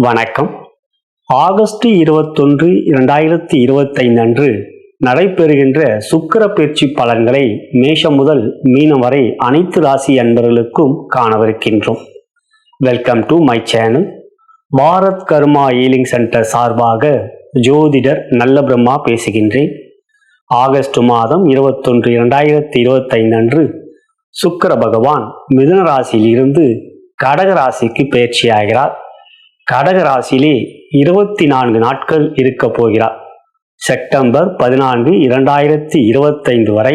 வணக்கம். ஆகஸ்ட் 21, 2025 அன்று நடைபெறுகின்ற சுக்கிர பயிற்சி பலன்களை மேஷம் முதல் மீனம் வரை அனைத்து ராசி அன்பர்களுக்கும் காணவிருக்கின்றோம். Welcome to my channel. Bharat Karma healing centre சார்பாக ஜோதிடர் நல்ல பிரம்மா பேசுகின்றேன். ஆகஸ்ட் மாதம் 21, 2025 அன்று சுக்கிர பகவான் மிதுன ராசியில் இருந்து கடக ராசிக்கு பயிற்சியாகிறார். கடக ராசியிலே 24 நாட்கள் இருக்க போகிறார். செப்டம்பர் 14, 2025 வரை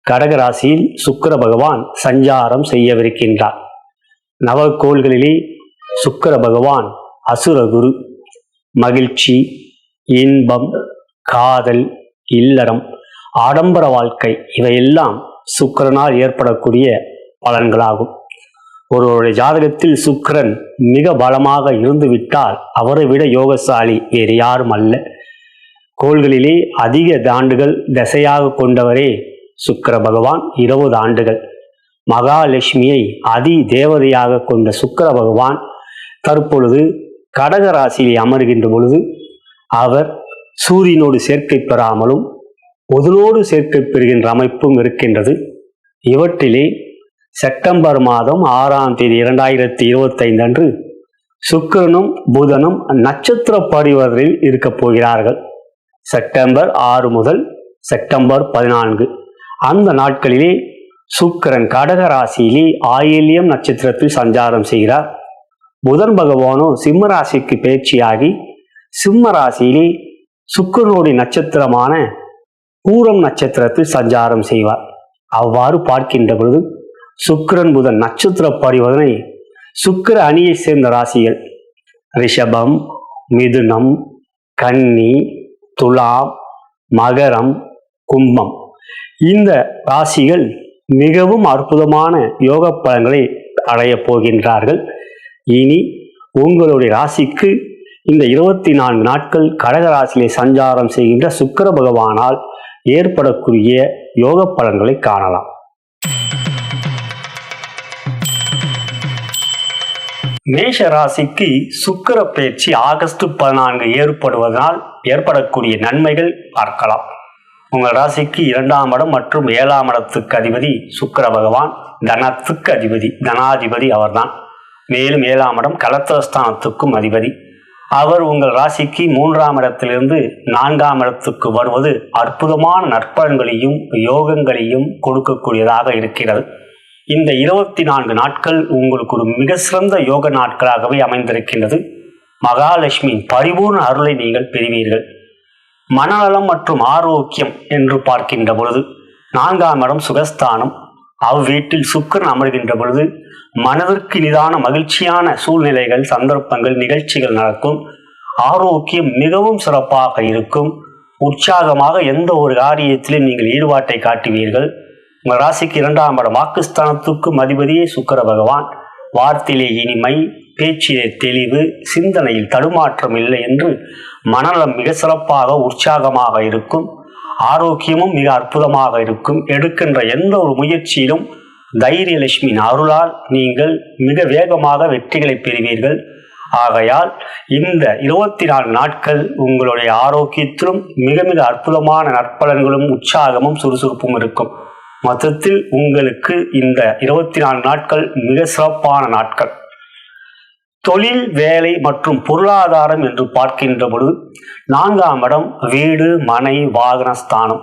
கடக ராசியில் சுக்கிர பகவான் சஞ்சாரம் செய்யவிருக்கின்றார். நவகோள்களிலே சுக்கிர பகவான் அசுரகுரு. மகிழ்ச்சி, இன்பம், காதல், இல்லறம், ஆடம்பர வாழ்க்கை இவையெல்லாம் சுக்கிரனால் ஏற்படக்கூடிய பலன்களாகும். ஒருவருடைய ஜாதகத்தில் சுக்கிரன் மிக பலமாக இருந்துவிட்டால் அவரை விட யோகசாலி வேறு யாரும் அல்ல. கோள்களிலே அதிக ஆண்டுகள் தசையாக கொண்டவரே சுக்கிர பகவான். 20 ஆண்டுகள். மகாலட்சுமியை அதி தேவதையாக கொண்ட சுக்கிர பகவான் தற்பொழுது கடக ராசியிலே அமர்கின்ற பொழுது அவர் சூரியனோடு சேர்க்கை பெறாமலும் புதனோடு சேர்க்கை பெறுகின்ற அமைப்பும் இருக்கின்றது. இவற்றிலே செப்டம்பர் மாதம் 6ஆம் தேதி 2025 அன்று சுக்கிரனும் புதனும் நட்சத்திர பரிவர்த்தனையில் இருக்க போகிறார்கள். செப்டம்பர் 6 முதல் செப்டம்பர் 14 அந்த நாட்களிலே சுக்கிரன் கடக ராசியிலே ஆயில்யம் நட்சத்திரத்தில் சஞ்சாரம் செய்கிறார். புதன் பகவானோ சிம்ம ராசிக்கு பயிற்சியாகி சிம்ம ராசியிலே சுக்கிரனுடைய நட்சத்திரமான பூரம் நட்சத்திரத்தில் சஞ்சாரம் செய்வார். அவ்வாறு பார்க்கின்ற பொழுது சுக்கிரன் புதன் நட்சத்திர பரிவர்த்தனை சுக்கிர அணியை சேர்ந்த ராசிகள் ரிஷபம், மிதுனம், கன்னி, துலாம், மகரம், கும்பம். இந்த ராசிகள் மிகவும் அற்புதமான யோக பலன்களை அடையப் போகின்றார்கள். இனி உங்களுடைய ராசிக்கு இந்த 24 நாட்கள் கடக ராசியிலே சஞ்சாரம் செய்கின்ற சுக்கிர பகவானால் ஏற்படக்கூடிய யோக பலன்களை காணலாம். மேஷ ராசிக்கு சுக்கிர பயிற்சி ஆகஸ்ட் 14 ஏற்படுவதனால் ஏற்படக்கூடிய நன்மைகள் பார்க்கலாம். உங்கள் ராசிக்கு 2ஆம் இடம் மற்றும் 7ஆம் இடத்துக்கு அதிபதி சுக்கிர பகவான். தனத்துக்கு அதிபதி, தனாதிபதி அவர்தான். மேலும் 7ஆம் இடம் கலத்திரஸ்தானத்துக்கும் அதிபதி. அவர் உங்கள் ராசிக்கு 3ஆம் இடத்திலிருந்து 4ஆம் இடத்துக்கு வருவது அற்புதமான நற்பலன்களையும் யோகங்களையும் கொடுக்கக்கூடியதாக இருக்கிறது. இந்த 24 நாட்கள் உங்களுக்கு ஒரு மிக சிறந்த யோக நாட்களாகவே அமைந்திருக்கின்றது. மகாலட்சுமியின் பரிபூர்ண அருளை நீங்கள் பெறுவீர்கள். மனநலம் மற்றும் ஆரோக்கியம் என்று பார்க்கின்ற பொழுது 4ஆம் இடம் சுகஸ்தானம். அவ்வீட்டில் சுக்கிரன் அமர்கின்ற பொழுது மனதிற்கு நிதான மகிழ்ச்சியான சூழ்நிலைகள், சந்தர்ப்பங்கள், நிகழ்ச்சிகள் நடக்கும். ஆரோக்கியம் மிகவும் சிறப்பாக இருக்கும். உற்சாகமாக எந்த ஒரு காரியத்திலும் நீங்கள் ஈடுபாட்டை காட்டுவீர்கள். உங்கள் ராசிக்கு 2ஆம் இடம் வாக்குஸ்தானத்துக்கும் அதிபதியே சுக்கிர பகவான். வார்த்தையிலே இனிமை, பேச்சிலே தெளிவு, சிந்தனையில் தடுமாற்றம் இல்லை என்று மனநலம் மிக சிறப்பாக உற்சாகமாக இருக்கும். ஆரோக்கியமும் மிக அற்புதமாக இருக்கும். எடுக்கின்ற எந்த ஒரு முயற்சியிலும் தைரியலட்சுமியின் அருளால் நீங்கள் மிக வேகமாக வெற்றிகளை பெறுவீர்கள். ஆகையால் இந்த 24 நாட்கள் உங்களுடைய ஆரோக்கியத்திலும் மிக மிக அற்புதமான நற்பலன்களும் உற்சாகமும் சுறுசுறுப்பும் இருக்கும். மொத்தத்தில் உங்களுக்கு இந்த 24 நாட்கள் மிக சிறப்பான நாட்கள். தொழில், வேலை மற்றும் பொருளாதாரம் என்று பார்க்கின்ற பொழுது 4ஆம் இடம் வீடு, மனை, வாகன ஸ்தானம்.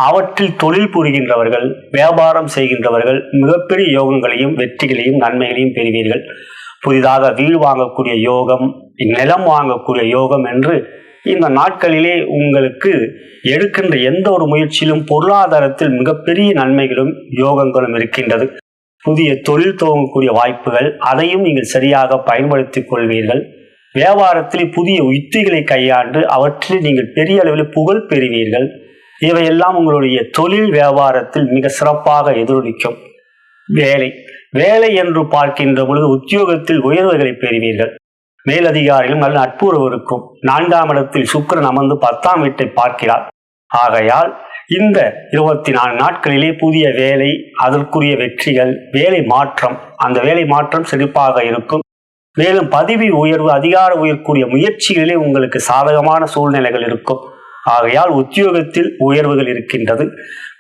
அவற்றில் தொழில் புரிகின்றவர்கள், வியாபாரம் செய்கின்றவர்கள் மிகப்பெரிய யோகங்களையும் வெற்றிகளையும் நன்மைகளையும் பெறுவீர்கள். புதிதாக வீடு வாங்கக்கூடிய யோகம், நிலம் வாங்கக்கூடிய யோகம் என்று இந்த நாட்களிலே உங்களுக்கு எடுக்கின்ற எந்த ஒரு முயற்சியிலும் பொருளாதாரத்தில் மிகப்பெரிய நன்மைகளும் யோகங்களும் இருக்கின்றது. புதிய தொழில் துவங்கக்கூடிய வாய்ப்புகள், அதையும் நீங்கள் சரியாக பயன்படுத்திக் கொள்வீர்கள். வியாபாரத்தில் புதிய யுக்திகளை கையாண்டு அவற்றில் நீங்கள் பெரிய அளவில் புகழ் பெறுவீர்கள். இவையெல்லாம் உங்களுடைய தொழில் வியாபாரத்தில் மிக சிறப்பாக எதிரொலிக்கும். வேலை என்று பார்க்கின்ற பொழுது உத்தியோகத்தில் உயர்வுகளை பெறுவீர்கள். மேலதிகாரிகள் நல்ல நட்புறவு இருக்கும். 4ஆம் இடத்தில் சுக்கிரன் அமர்ந்து 10ஆம் வீட்டை பார்க்கிறார். ஆகையால் இந்த 24 நாட்களிலே புதிய வேலை, அதற்குரிய வெற்றிகள், வேலை மாற்றம், அந்த வேலை மாற்றம் செழிப்பாக இருக்கும். மேலும் பதவி உயர்வு, அதிகார உயர்க்கூடிய முயற்சிகளிலே உங்களுக்கு சாதகமான சூழ்நிலைகள் இருக்கும். ஆகையால் உத்தியோகத்தில் உயர்வுகள் இருக்கின்றது.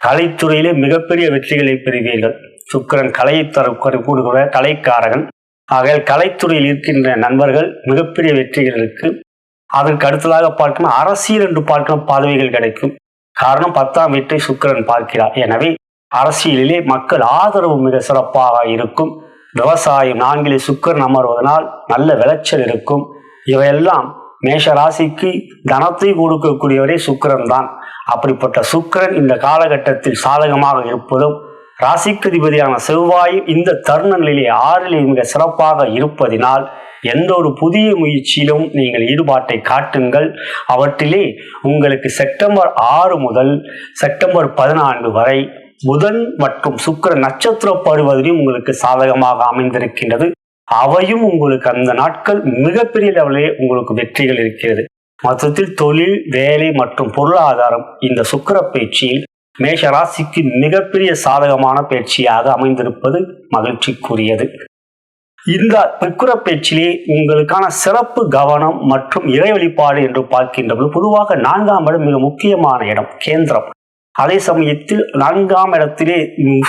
கலைத்துறையிலே மிகப்பெரிய வெற்றிகளை பெறுவீர்கள். சுக்கிரன் கலையை தரக்கூடிய கலைக்காரகன். ஆகையால் கலைத்துறையில் இருக்கின்ற நண்பர்கள் மிகப்பெரிய வெற்றிகள் இருக்கு. அதற்கு அடுத்ததாக பார்க்கணும், அரசியல் என்று பார்க்கணும், பதவிகள் கிடைக்கும். காரணம் 10ஆம் வீட்டை சுக்கிரன் பார்க்கிறார். எனவே அரசியலிலே மக்கள் ஆதரவு மிக சிறப்பாக இருக்கும். விவசாயம் 4 சுக்கிரன் அமர்வதனால் நல்ல விளைச்சல் இருக்கும். இவையெல்லாம் மேஷ ராசிக்கு தனத்தை கொடுக்கக்கூடியவரே சுக்கிரன் தான். அப்படிப்பட்ட சுக்கிரன் இந்த காலகட்டத்தில் சாதகமாக இருப்பதும், ராசிக்கதிபதியான செவ்வாய் இந்த தருண நிலையிலே 6 மிக சிறப்பாக இருப்பதினால் எந்த ஒரு புதிய முயற்சியிலும் நீங்கள் ஈடுபாட்டை காட்டுங்கள். அவற்றிலே உங்களுக்கு செப்டம்பர் 6 முதல் செப்டம்பர் 14 வரை புதன் மற்றும் சுக்கிரன் நட்சத்திரப்படுவதிலும் உங்களுக்கு சாதகமாக அமைந்திருக்கின்றது. அவையும் உங்களுக்கு அந்த நாட்கள் மிகப்பெரிய லெவலிலே உங்களுக்கு வெற்றிகள் இருக்கிறது. மொத்தத்தில் தொழில், வேலை மற்றும் பொருளாதாரம் இந்த சுக்கிர பயிற்சியில் மேஷ ராசிக்கு மிகப்பெரிய சாதகமான பயிற்சியாக அமைந்திருப்பது மகிழ்ச்சிக்குரியது. இந்த சுக்கிர பயிற்சியிலே உங்களுக்கான சிறப்பு கவனம் மற்றும் இறை வழிபாடு என்று பார்க்கின்ற போது பொதுவாக 4ஆம் இடம் மிக முக்கியமான இடம், கேந்திரம். அதே சமயத்தில் 4ஆம் இடத்திலே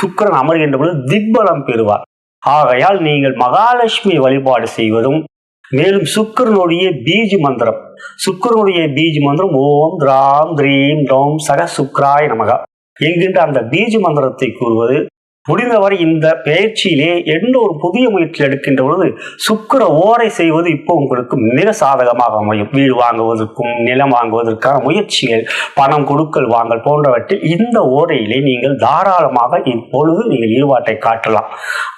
சுக்கிரன் அமர்கின்ற பொழுது திக்பலம் பெறுவார். ஆகையால் நீங்கள் மகாலட்சுமி வழிபாடு செய்வதும், மேலும் சுக்கிரனுடைய பீஜ் மந்திரம், ஓம் திராம் திரீம் ரோம் சக சுக்ராய நமக என்கின்ற அந்த பீஜ் மந்திரத்தை கூறுவது, முடிந்தவரை இந்த பயிற்சியிலே எந்த ஒரு புதிய முயற்சி எடுக்கின்ற பொழுது சுக்கிர ஓரை செய்வது இப்போ உங்களுக்கு மிக சாதகமாக அமையும். வீடு வாங்குவதற்கும் நிலம் வாங்குவதற்கான முயற்சிகள், பணம் கொடுக்கல் வாங்கல் போன்றவற்றில் இந்த ஓரையிலே நீங்கள் தாராளமாக இப்பொழுது நீங்கள் ஈடுபாட்டை காட்டலாம்.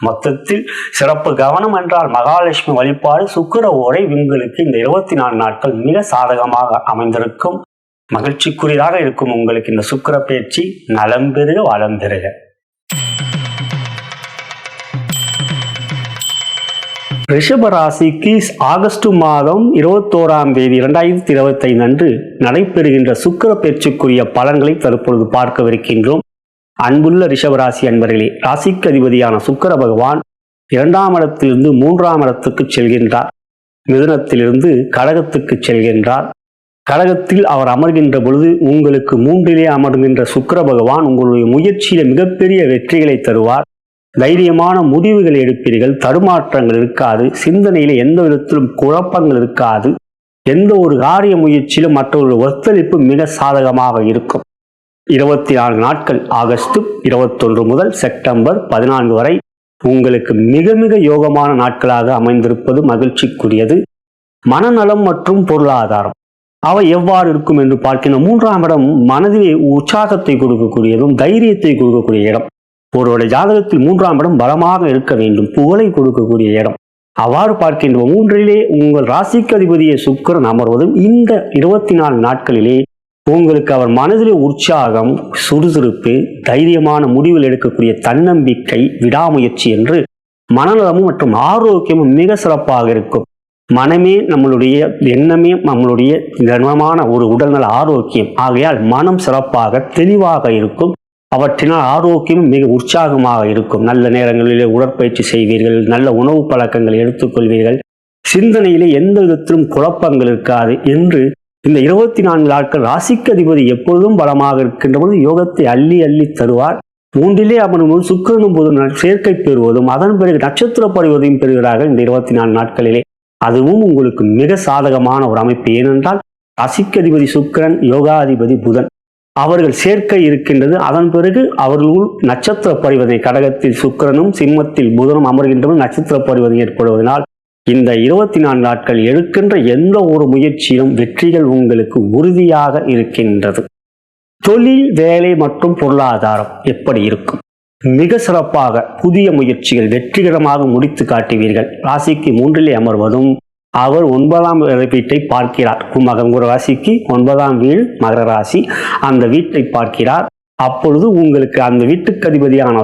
மொத்தத்தில் சிறப்பு கவனம் என்றால் மகாலட்சுமி வழிபாடு, சுக்கிர ஓரை உங்களுக்கு இந்த 24 நாட்கள் மிக சாதகமாக அமைந்திருக்கும். மகிழ்ச்சிக்குரியதாக இருக்கும் உங்களுக்கு இந்த சுக்கிர பயிற்சி. நலம் பெறுக, வளம் பெறுக. ரிஷப ராசிக்கு ஆகஸ்ட் மாதம் 21ஆம் தேதி 2025 அன்று நடைபெறுகின்ற சுக்கிர பயிற்சிக்குரிய பலன்களை தற்பொழுது பார்க்கவிருக்கின்றோம். அன்புள்ள ரிஷபராசி அன்பர்களே, ராசிக்கு அதிபதியான சுக்கிர பகவான் 2ஆம் இடத்திலிருந்து 3ஆம் இடத்துக்கு செல்கின்றார். மிதுனத்திலிருந்து கடகத்துக்கு செல்கின்றார். கடகத்தில் அவர் அமர்கின்ற பொழுது உங்களுக்கு 3லே அமர்கின்ற சுக்கிர பகவான் உங்களுடைய முயற்சியில மிகப்பெரிய வெற்றிகளை தருவார். தைரியமான முடிவுகள் எடுப்பீர்கள். தடுமாற்றங்கள் இருக்காது. சிந்தனையில எந்த விதத்திலும் குழப்பங்கள் இருக்காது. எந்த ஒரு காரிய முயற்சியிலும் மற்றொரு ஒத்துழைப்பு மிக சாதகமாக இருக்கும். 24 நாட்கள், ஆகஸ்ட் 21 முதல் செப்டம்பர் 14 வரை உங்களுக்கு மிக மிக யோகமான நாட்களாக அமைந்திருப்பது மகிழ்ச்சிக்குரியது. மனநலம் மற்றும் பொருளாதாரம் அவை எவ்வாறு இருக்கும் என்று பார்க்கின்ற 3ஆம் இடம் மனதிலே உற்சாகத்தை கொடுக்கக்கூடியதும் தைரியத்தை கொடுக்கக்கூடிய இடம். ஒருவருடைய ஜாதகத்தில் 3ஆம் இடம் பலமாக இருக்க வேண்டும், புகழை கொடுக்கக்கூடிய இடம். அவ்வாறு பார்க்கின்ற 3லே உங்கள் ராசிக்கு அதிபதியை சுக்கிரன் அமர்வதும் இந்த 24 நாட்களிலே உங்களுக்கு அவர் மனதிலே உற்சாகம், சுறுசுறுப்பு, தைரியமான முடிவில் எடுக்கக்கூடிய தன்னம்பிக்கை, விடாமுயற்சி என்று மனநலமும் மற்றும் ஆரோக்கியமும் மிக சிறப்பாக இருக்கும். மனமே நம்மளுடைய எண்ணமே நம்மளுடைய கனமான ஒரு உடல்நல ஆரோக்கியம். ஆகையால் மனம் சிறப்பாக தெளிவாக இருக்கும். அவற்றினால் ஆரோக்கியமும் மிக உற்சாகமாக இருக்கும். நல்ல நேரங்களிலே உடற்பயிற்சி செய்வீர்கள். நல்ல உணவு பழக்கங்களை எடுத்துக்கொள்வீர்கள். சிந்தனையிலே எந்த விதத்திலும் குழப்பங்கள் இருக்காது என்று இந்த 24 நாட்கள் ராசிக்கு அதிபதி எப்பொழுதும் பலமாக இருக்கின்ற போது யோகத்தை அள்ளி அள்ளி தருவார். 3லே அமரும் சுக்கிரனும் போது சேர்க்கை பெறுவதும் அதன் பிறகு நட்சத்திர படுவதையும் பெறுகிறார்கள் இந்த 24 நாட்களிலே. அதுவும் உங்களுக்கு மிக சாதகமான ஒரு அமைப்பு. ஏனென்றால் ராசிக்கு அதிபதி சுக்கிரன், யோகாதிபதி புதன் அவர்கள் சேர்க்கை இருக்கின்றது. அதன் பிறகு அவர்களுள் நட்சத்திர பரிவர்த்தனை, கடகத்தில் சுக்கிரனும் சிம்மத்தில் புதனும் அமர்கின்றன நட்சத்திர பரிவர்த்தனை ஏற்படுவதனால் இந்த 24 நாட்கள் எடுக்கின்ற எந்த ஒரு முயற்சியிலும் வெற்றிகள் உங்களுக்கு உறுதியாக இருக்கின்றது. தொழில், வேலை மற்றும் பொருளாதாரம் எப்படி இருக்கும்? மிக சிறப்பாக புதிய முயற்சிகள் வெற்றிகரமாக முடித்து காட்டுவீர்கள். ராசிக்கு 3லே அமர்வதும் அவர் 9ஆம் வீட்டை பார்க்கிறார். மகர ராசிக்கு 9ஆம் வீடு மகர ராசி, அந்த வீட்டை பார்க்கிறார். அப்பொழுது உங்களுக்கு அந்த வீட்டுக்கு அதிபதியான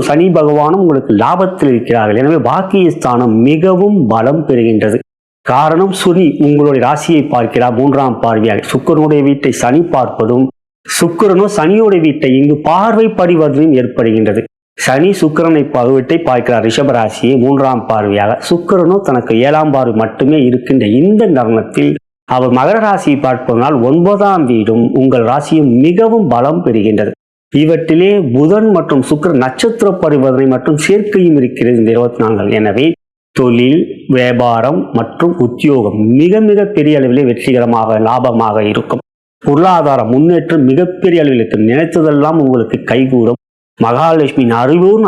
சனி பகவானும் உங்களுக்கு லாபத்தில் இருக்கிறார்கள். எனவே பாக்கியஸ்தானம் மிகவும் பலம் பெறுகின்றது. காரணம், சனி உங்களுடைய ராசியை பார்க்கிறார் 3ஆம் பார்வையாக. சுக்கிரனுடைய வீட்டை சனி பார்ப்பதும் சுக்கிரனோ சனியோடைய வீட்டை இங்கு பார்வை பரிவர்த்தனையும் ஏற்படுகின்றது. சனி சுக்கிரனை பகுவிட்டை பார்க்கிறார் ரிஷபராசியை 3ஆம் பார்வையாக. சுக்கிரனோ தனக்கு 7ஆம் பார்வை மட்டுமே இருக்கின்ற இந்த தருணத்தில் அவர் மகர ராசியை பார்ப்பதனால் 9ஆம் வீடும் உங்கள் ராசியும் மிகவும் பலம் பெறுகின்றது. இவற்றிலே புதன் மற்றும் சுக்கிரன் நட்சத்திர பரிவர்த்தனை மற்றும் சேர்க்கையும் இருக்கிறது இந்த 24. எனவே தொழில், வியாபாரம் மற்றும் உத்தியோகம் மிக மிக பெரிய அளவிலே வெற்றிகரமாக லாபமாக இருக்கும். பொருளாதார முன்னேற்றம் மிகப்பெரிய அளவில் இருக்கும். நினைத்ததெல்லாம் உங்களுக்கு கைகூடும். மகாலட்சுமியின்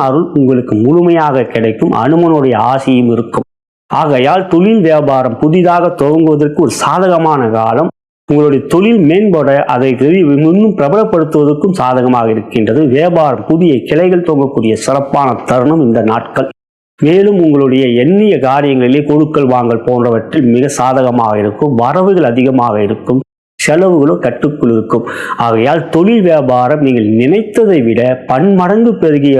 அருள் உங்களுக்கு முழுமையாக கிடைக்கும். அனுமனுடைய ஆசையும் இருக்கும். ஆகையால் தொழில் வியாபாரம் புதிதாக துவங்குவதற்கு ஒரு சாதகமான காலம். உங்களுடைய தொழில் மேம்பட அதை இன்னும் பிரபலப்படுத்துவதற்கும் சாதகமாக இருக்கின்றது. வியாபாரம் புதிய கிளைகள் துவங்கக்கூடிய சிறப்பான தருணம் இந்த நாட்கள். மேலும் உங்களுடைய எண்ணிய காரியங்களிலே கொடுக்கல் வாங்கல் போன்றவற்றில் மிக சாதகமாக இருக்கும். வரவுகள் அதிகமாக இருக்கும். செலவுகளும் கட்டுக்குள் இருக்கும். ஆகையால் தொழில் வியாபாரம் நீங்கள் நினைத்ததை விட பன்மடங்கு பெருகிய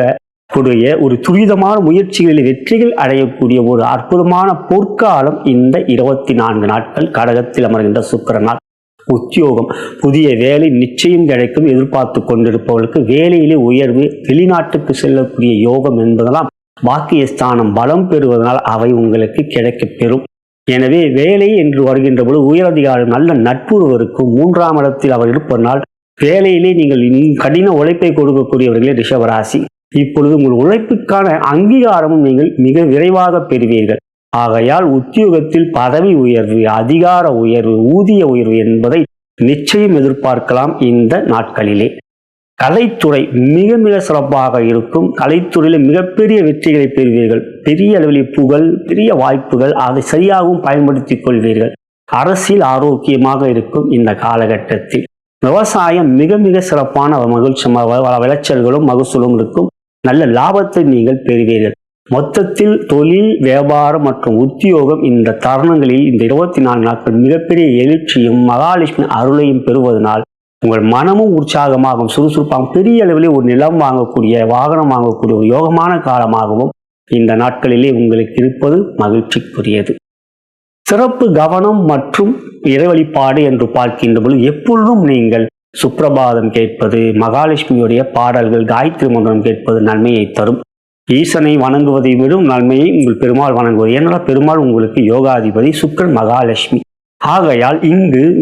ஒரு துரிதமான முயற்சிகளில் வெற்றிகள் அடையக்கூடிய ஒரு அற்புதமான பொற்காலம் இந்த 24 நாட்கள் கடகத்தில் அமர்கின்ற சுக்கிரனால். உத்தியோகம், புதிய வேலை நிச்சயம் கிடைக்கும். எதிர்பார்த்து கொண்டிருப்பவர்களுக்கு வேலையிலே உயர்வு, வெளிநாட்டுக்கு செல்லக்கூடிய யோகம் என்பதெல்லாம் பாக்கியஸ்தானம் பலம் பெறுவதனால் அவை உங்களுக்கு கிடைக்கப் பெறும். எனவே வேலை என்று வருகின்ற பொழுது உயரதிகாரி நல்ல நட்புறவு இருக்கும். 3ஆம் இடத்தில் அவர் இருப்பதனால் வேலையிலே நீங்கள் கடின உழைப்பை கொடுக்கக்கூடியவர்களே ரிஷபராசி. இப்பொழுது உங்கள் உழைப்புக்கான அங்கீகாரமும் நீங்கள் மிக விரைவாக பெறுவீர்கள். ஆகையால் உத்தியோகத்தில் பதவி உயர்வு, அதிகார உயர்வு, ஊதிய உயர்வு என்பதை நிச்சயம் எதிர்பார்க்கலாம் இந்த நாட்களிலே. கலைத்துறை மிக மிக சிறப்பாக இருக்கும். கலைத்துறையில் மிகப்பெரிய வெற்றிகளை பெறுவீர்கள். பெரிய அளவில் புகழ், பெரிய வாய்ப்புகள், அதை சரியாகவும் பயன்படுத்திக் கொள்வீர்கள். அரசியல் ஆரோக்கியமாக இருக்கும் இந்த காலகட்டத்தில். விவசாயம் மிக மிக சிறப்பான விளைச்சல்களும் மகசூலும் இருக்கும். நல்ல லாபத்தை நீங்கள் பெறுவீர்கள். மொத்தத்தில் தொழில், வியாபாரம் மற்றும் உத்தியோகம் இந்த தருணங்களில் இந்த 24 நாட்கள் மிகப்பெரிய எழுச்சியும் மகாலட்சுமி அருளையும் பெறுவதனால் உங்கள் மனமும் உற்சாகமாகவும் சுறுசுறுப்பாகவும் பெரிய அளவிலே ஒரு நிலம் வாங்கக்கூடிய, வாகனம் வாங்கக்கூடிய ஒரு யோகமான காலமாகவும் இந்த நாட்களிலே உங்களுக்கு இருப்பது மகிழ்ச்சிக்குரியது. சிறப்பு கவனம் மற்றும் இறைவழிபாடு என்று பார்க்கின்ற பொழுது எப்பொழுதும் நீங்கள் சுப்பிரபாதம் கேட்பது, மகாலட்சுமியுடைய பாடல்கள், காயத்ரி மந்திரம் கேட்பது நன்மையை தரும். ஈசனை வணங்குவதை விடும் நன்மையை உங்கள் பெருமாள் வணங்குவது. ஏனென்றால் பெருமாள் உங்களுக்கு யோகாதிபதி சுக்கிரன், மகாலட்சுமி. ஆகையால்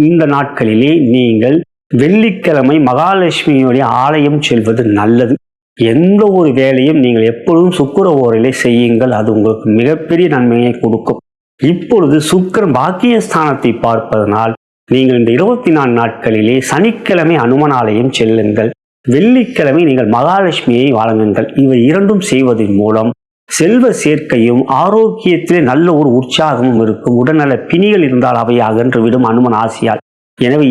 இந்த நாட்களிலே நீங்கள் வெள்ளிக்கிழமை மகாலட்சுமியுடைய ஆலயம் செல்வது நல்லது. எந்த ஒரு வேலையும் நீங்கள் எப்பொழுதும் சுக்கிர ஓரையிலே செய்யுங்கள். அது உங்களுக்கு மிகப்பெரிய நன்மையை கொடுக்கும். இப்பொழுது சுக்கிரன் பாக்கியஸ்தானத்தை பார்ப்பதனால் நீங்கள் இந்த 24 நாட்களிலே சனிக்கிழமை அனுமன் ஆலயம் செல்லுங்கள். வெள்ளிக்கிழமை நீங்கள் மகாலட்சுமியை வழங்குங்கள். இவை இரண்டும் செய்வதன் மூலம் செல்வ சேர்க்கையும் ஆரோக்கியத்திலே நல்ல ஒரு உற்சாகமும் இருக்கும். உடல்நல பிணிகள் இருந்தால் அவை அகன்றுவிடும் அனுமன் ஆசியால். எனவே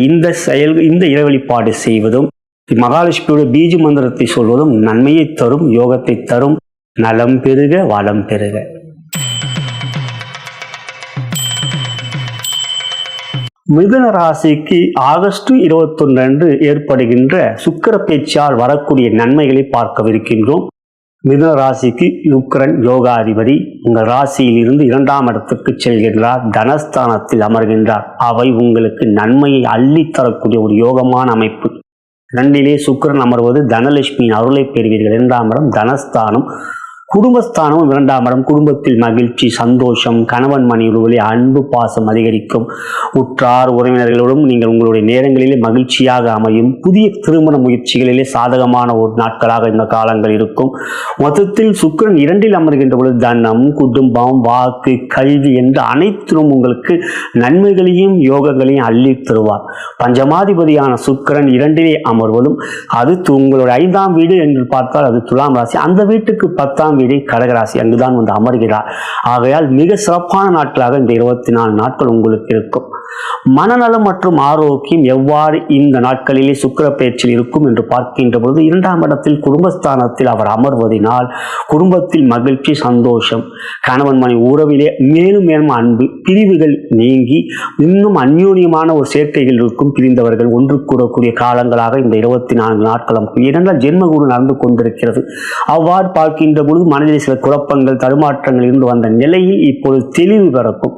இந்த இறைவழிபாடு செய்வதும் மகாலட்சுமியோட பீஜ மந்திரத்தை சொல்வதும் நன்மையை தரும், யோகத்தை தரும். நலம் பெருக, வளம் பெருக. மிதுன ராசிக்கு ஆகஸ்ட் 21 அன்று ஏற்படுகின்ற சுக்கிர பேச்சால் வரக்கூடிய நன்மைகளை பார்க்கவிருக்கின்றோம். மிதுன ராசிக்கு சுக்கிரன் யோகாதிபதி. உங்கள் ராசியில் இருந்து 2ஆம் இடத்துக்கு செல்கின்றார். தனஸ்தானத்தில் அமர்கின்றார். அவை உங்களுக்கு நன்மையை அள்ளித்தரக்கூடிய ஒரு யோகமான அமைப்பு. 2லே சுக்கிரன் அமர்வது தனலட்சுமியின் அருளை பெறுவீர்கள். 2ஆம் இடம் தனஸ்தானம். குடும்பஸ்தானமும் 2ஆம் இடம். குடும்பத்தில் மகிழ்ச்சி, சந்தோஷம், கணவன் மனைவிகளிலே அன்பு, பாசம் அதிகரிக்கும். உற்றார் உறவினர்களோடும் நீங்கள் உங்களுடைய நேரங்களிலே மகிழ்ச்சியாக அமையும். புதிய திருமண முயற்சிகளிலே சாதகமான ஒரு நாட்களாக இந்த காலங்கள் இருக்கும். மொத்தத்தில் சுக்கிரன் 2ல் அமர்கின்ற பொழுது தனம், குடும்பம், வாக்கு, கல்வி என்று அனைத்திலும் உங்களுக்கு நன்மைகளையும் யோகங்களையும் அள்ளி தருவார். பஞ்சமாதிபதியான சுக்கிரன் 2லே அமர்வதும் அது உங்களுடைய 5ஆம் வீடு என்று பார்த்தால் அது துலாம் ராசி. அந்த வீட்டுக்கு 10ஆம் வீடு கடகராசி. அங்குதான் வந்து அமர்கிறார். ஆகையால் மிக சிறப்பான நாட்களாக இந்த 24 நாட்கள் உங்களுக்கு இருக்கும். மனநலம் மற்றும் ஆரோக்கியம் எவ்வாறு இந்த நாட்களிலே சுக்கிர பெயர்ச்சியில் இருக்கும் என்று பார்க்கின்ற பொழுது 2ஆம் இடத்தில் குடும்பஸ்தானத்தில் அவர் அமர்வதனால் குடும்பத்தில் மகிழ்ச்சி, சந்தோஷம், கணவன் மனைவி உறவிலே மேலும் மேலும் அன்பு, பிரிவுகள் நீங்கி இன்னும் அந்யோன்யமான ஒரு சேர்க்கைகள் இருக்கும். பிரிந்தவர்கள் ஒன்று கூறக்கூடிய காலங்களாக இந்த 24 நாட்களும். ஏனென்றால் ஜென்மகுரு நடந்து கொண்டிருக்கிறது. அவ்வாறு பார்க்கின்ற பொழுது மனதில் சில குழப்பங்கள், தடுமாற்றங்கள் இருந்து வந்த நிலையில் இப்பொழுது தெளிவு பிறக்கும்.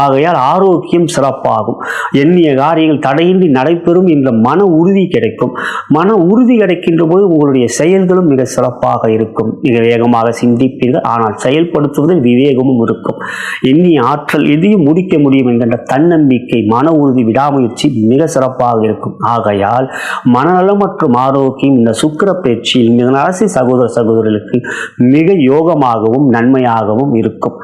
ஆகையால் ஆரோக்கியம் சிறப்பாகும். அதிகமாகும். எண்ணிய காரியங்கள் தடையின்றி நடைபெறும் என்ற மன உறுதி கிடைக்கும். மன உறுதி கிடைக்கின்ற போது உங்களுடைய செயல்களும் மிக சிறப்பாக இருக்கும். மிக வேகமாக சிந்திப்பீர்கள், ஆனால் செயல்படுத்துவதில் விவேகமும் இருக்கும். எண்ணிய ஆற்றல் எதையும் முடிக்க முடியும் என்கின்ற தன்னம்பிக்கை, மன உறுதி, விடாமுயற்சி மிக சிறப்பாக இருக்கும். ஆகையால் மனநலம் மற்றும் ஆரோக்கியம் இந்த சுக்கிர பயிற்சியில் மிதனராசி சகோதர சகோதரர்களுக்கு மிக யோகமாகவும் நன்மையாகவும் இருக்கும்.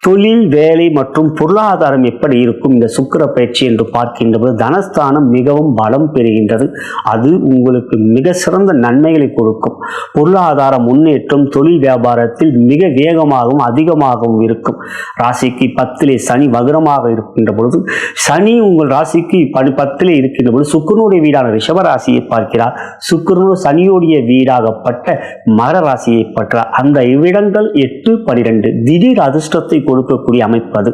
தொழில், வேலை மற்றும் பொருளாதாரம் எப்படி இருக்கும் இந்த சுக்கிர பயிற்சி என்று பார்க்கின்ற போது தனஸ்தானம் மிகவும் பலம் பெறுகின்றது. அது உங்களுக்கு மிக சிறந்த நன்மைகளை கொடுக்கும். பொருளாதார முன்னேற்றம் தொழில் வியாபாரத்தில் மிக வேகமாகவும் அதிகமாகவும் இருக்கும். ராசிக்கு 10 சனி வக்ரமாக இருக்கின்ற பொழுது, சனி உங்கள் ராசிக்கு 10 இருக்கின்ற பொழுது சுக்கிரனுடைய வீடான ரிஷப ராசியை பார்க்கிறார். சுக்கிரனு சனியுடைய வீடாகப்பட்ட மகர ராசியை பார்க்கிறார். அந்த இவ்விடங்கள் 8, 12 திடீர் அதிர்ஷ்டத்தை கொடுக்கக்கூடிய அமைப்பு. அது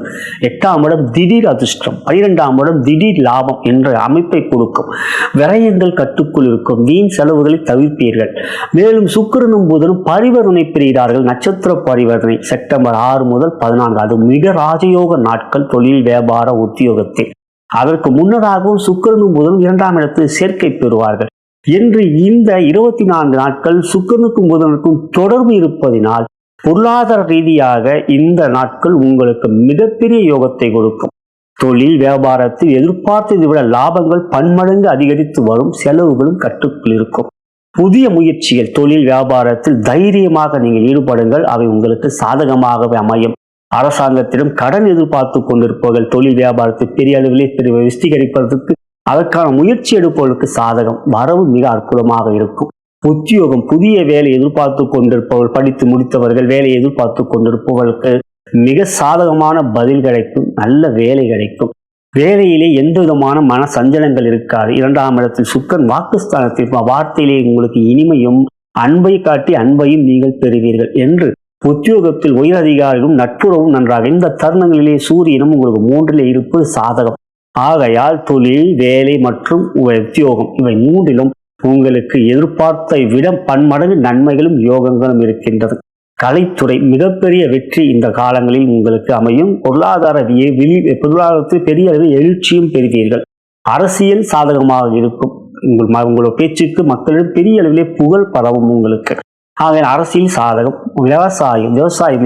8ஆம் இடம் திடீர் அதிர்ஷ்டம், 12ஆம் இடம் திடீர் லாபம் என்ற அமைப்பை கொடுக்கும். விரயங்கள் கட்டுக்குள் இருக்கும். வீண் செலவுகளை தவிர்ப்பீர்கள். மேலும் சுக்கிரனும் புதனும் பரிவர்த்தனை பெறுகிறார்கள். நட்சத்திர பரிவர்த்தனை செப்டம்பர் 6 முதல் 14, அது மிக ராஜயோக நாட்கள் தொழில் வியாபார உத்தியோகத்தில். அதற்கு முன்னதாகவும் சுக்கிரனும் புதனும் 2ஆம் இடத்தில் சேர்க்கை பெறுவார்கள் என்று இந்த 24 நாட்கள் சுக்கிரனுக்கும் புதனுக்கும் தொடர்பு இருப்பதினால் பொருளாதார ரீதியாக இந்த நாட்கள் உங்களுக்கு மிகப்பெரிய யோகத்தை கொடுக்கும். தொழில் வியாபாரத்தில் எதிர்பார்த்ததை விட லாபங்கள் பன்மடங்கு அதிகரித்து வரும். செலவுகளும் கட்டுக்குள் இருக்கும். புதிய முயற்சிகள் தொழில் வியாபாரத்தில் தைரியமாக நீங்கள் ஈடுபடுங்கள். அவை உங்களுக்கு சாதகமாகவே அமையும். அரசாங்கத்திடம் கடன் எதிர்பார்த்து கொண்டிருப்பவர்கள் தொழில் வியாபாரத்தை பெரிய அளவிலே விஸ்தீகரிப்பதற்கு அதற்கான முயற்சி எடுப்பவர்களுக்கு சாதகம், வரவு மிக அற்புதமாக இருக்கும். உத்தியோகம், புதிய வேலை எதிர்பார்த்து கொண்டிருப்பவர்கள், படித்து முடித்தவர்கள் வேலையை எதிர்பார்த்து கொண்டிருப்பவர்களுக்கு மிக சாதகமான பதில் கிடைக்கும். நல்ல வேலை கிடைக்கும். வேலையிலே எந்த விதமான மன சஞ்சலங்கள் இருக்காது. 2ஆம் இடத்தில் சுக்கிரன் வாக்குஸ்தானத்தில் வார்த்தையிலே உங்களுக்கு இனிமையும் அன்பை காட்டி அன்பையும் நீங்கள் பெறுவீர்கள் என்று உத்தியோகத்தில் உயர் அதிகாரிகளும் நட்புறவும் நன்றாக. இந்த தருணங்களிலே சூரியனும் உங்களுக்கு 3 இருப்பது சாதகம். ஆகையால் தொழில், வேலை மற்றும் உத்தியோகம் இவை 3லும் உங்களுக்கு எதிர்பார்த்த விட பன்மடங்கு நன்மைகளும் யோகங்களும் இருக்கின்றது. கலைத்துறை மிகப்பெரிய வெற்றி இந்த காலங்களில் உங்களுக்கு அமையும். பொருளாதாரத்தில் பெரிய அளவில் எழுச்சியும் பெறுவீர்கள். அரசியல் சாதகமாக இருக்கும். உங்களோட பேச்சுக்கு மக்களிடம் பெரிய அளவிலே புகழ் பரவும் உங்களுக்கு. ஆக அரசியல் சாதகம். விவசாயம்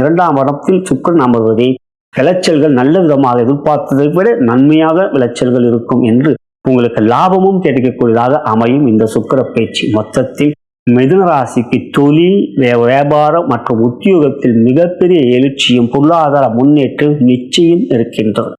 2ஆம் இடத்தில் சுக்கிரன் அமர்வதே விளைச்சல்கள் நல்ல விதமாக எதிர்பார்த்ததை விட நன்மையாக விளைச்சல்கள் இருக்கும் என்று உங்களுக்கு லாபமும் கிடைக்கக்கூடியதாக அமையும் இந்த சுக்கிர பயிற்சி. மொத்தத்தில் மிதுன ராசிக்கு தொழில், வியாபாரம் மற்றும் உத்தியோகத்தில் மிகப்பெரிய எழுச்சியும் பொருளாதார முன்னேற்றம் நிச்சயம் இருக்கின்றது.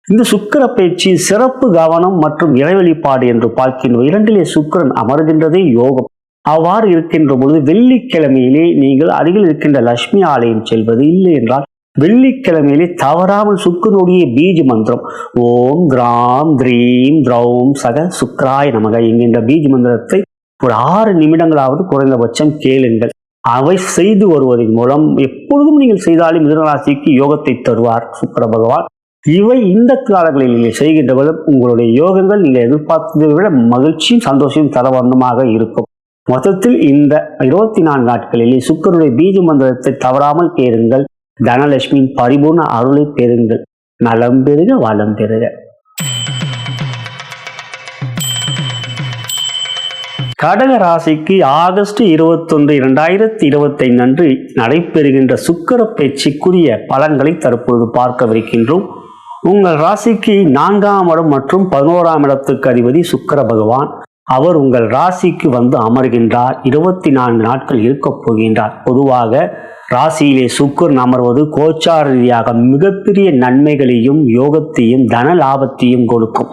இந்த சுக்கிர பயிற்சி சிறப்பு கவனம் மற்றும் இறை வழிபாடு என்று பார்க்கின்ற 2 சுக்கிரன் அமர்கின்றதே யோகம். அவ்வாறு இருக்கின்ற பொழுது வெள்ளிக்கிழமையிலே நீங்கள் அருகில் இருக்கின்ற லட்சுமி ஆலயம் செல்வது, இல்லை என்றால் வெள்ளிக்கிழமையிலே தவறாமல் சுக்கிரனுடைய பீஜ மந்திரம் ஓம் கிராம் த்ரீம் திரௌம் சக சுக்ராய நமக என்கின்ற பீஜ மந்திரத்தை ஒரு 6 நிமிடங்களாவது குறைந்தபட்சம் கேளுங்கள். அவை செய்து வருவதன் மூலம் எப்பொழுதும் நீங்கள் செய்தாலும் மிதுனராசிக்கு யோகத்தை தருவார் சுக்கிர பகவான். இவை இந்த காலங்களில் நீங்கள் செய்கின்ற போது உங்களுடைய யோகங்கள் நீங்கள் எதிர்பார்த்ததை விட மகிழ்ச்சியும் சந்தோஷமும் தரவண்ணமாக இருக்கும். மொத்தத்தில் இந்த 24 நாட்களிலே சுக்கிரனுடைய பீஜ மந்திரத்தை தவறாமல் கேளுங்கள். தனலட்சுமியின் பரிபூர்ண அருளை பெறுங்கள். நலம் பெறுக, வளம் பெறுக. கடக ராசிக்கு ஆகஸ்ட் 21, 2025 அன்று நடைபெறுகின்ற சுக்கிர பயிற்சிக்குரிய பலன்களை தற்போது பார்க்கவிருக்கின்றோம். உங்கள் ராசிக்கு 4ஆம் இடம் மற்றும் 11ஆம் இடத்துக்கு அதிபதி சுக்கிர பகவான். அவர் உங்கள் ராசிக்கு வந்து அமர்கின்றார். 24 நாட்கள் இருக்கப் போகின்றார். பொதுவாக ராசியிலே சுக்கிரன் அமர்வது கோச்சார ரீதியாக மிகப்பெரிய நன்மைகளையும் யோகத்தையும் தன லாபத்தையும் கொடுக்கும்.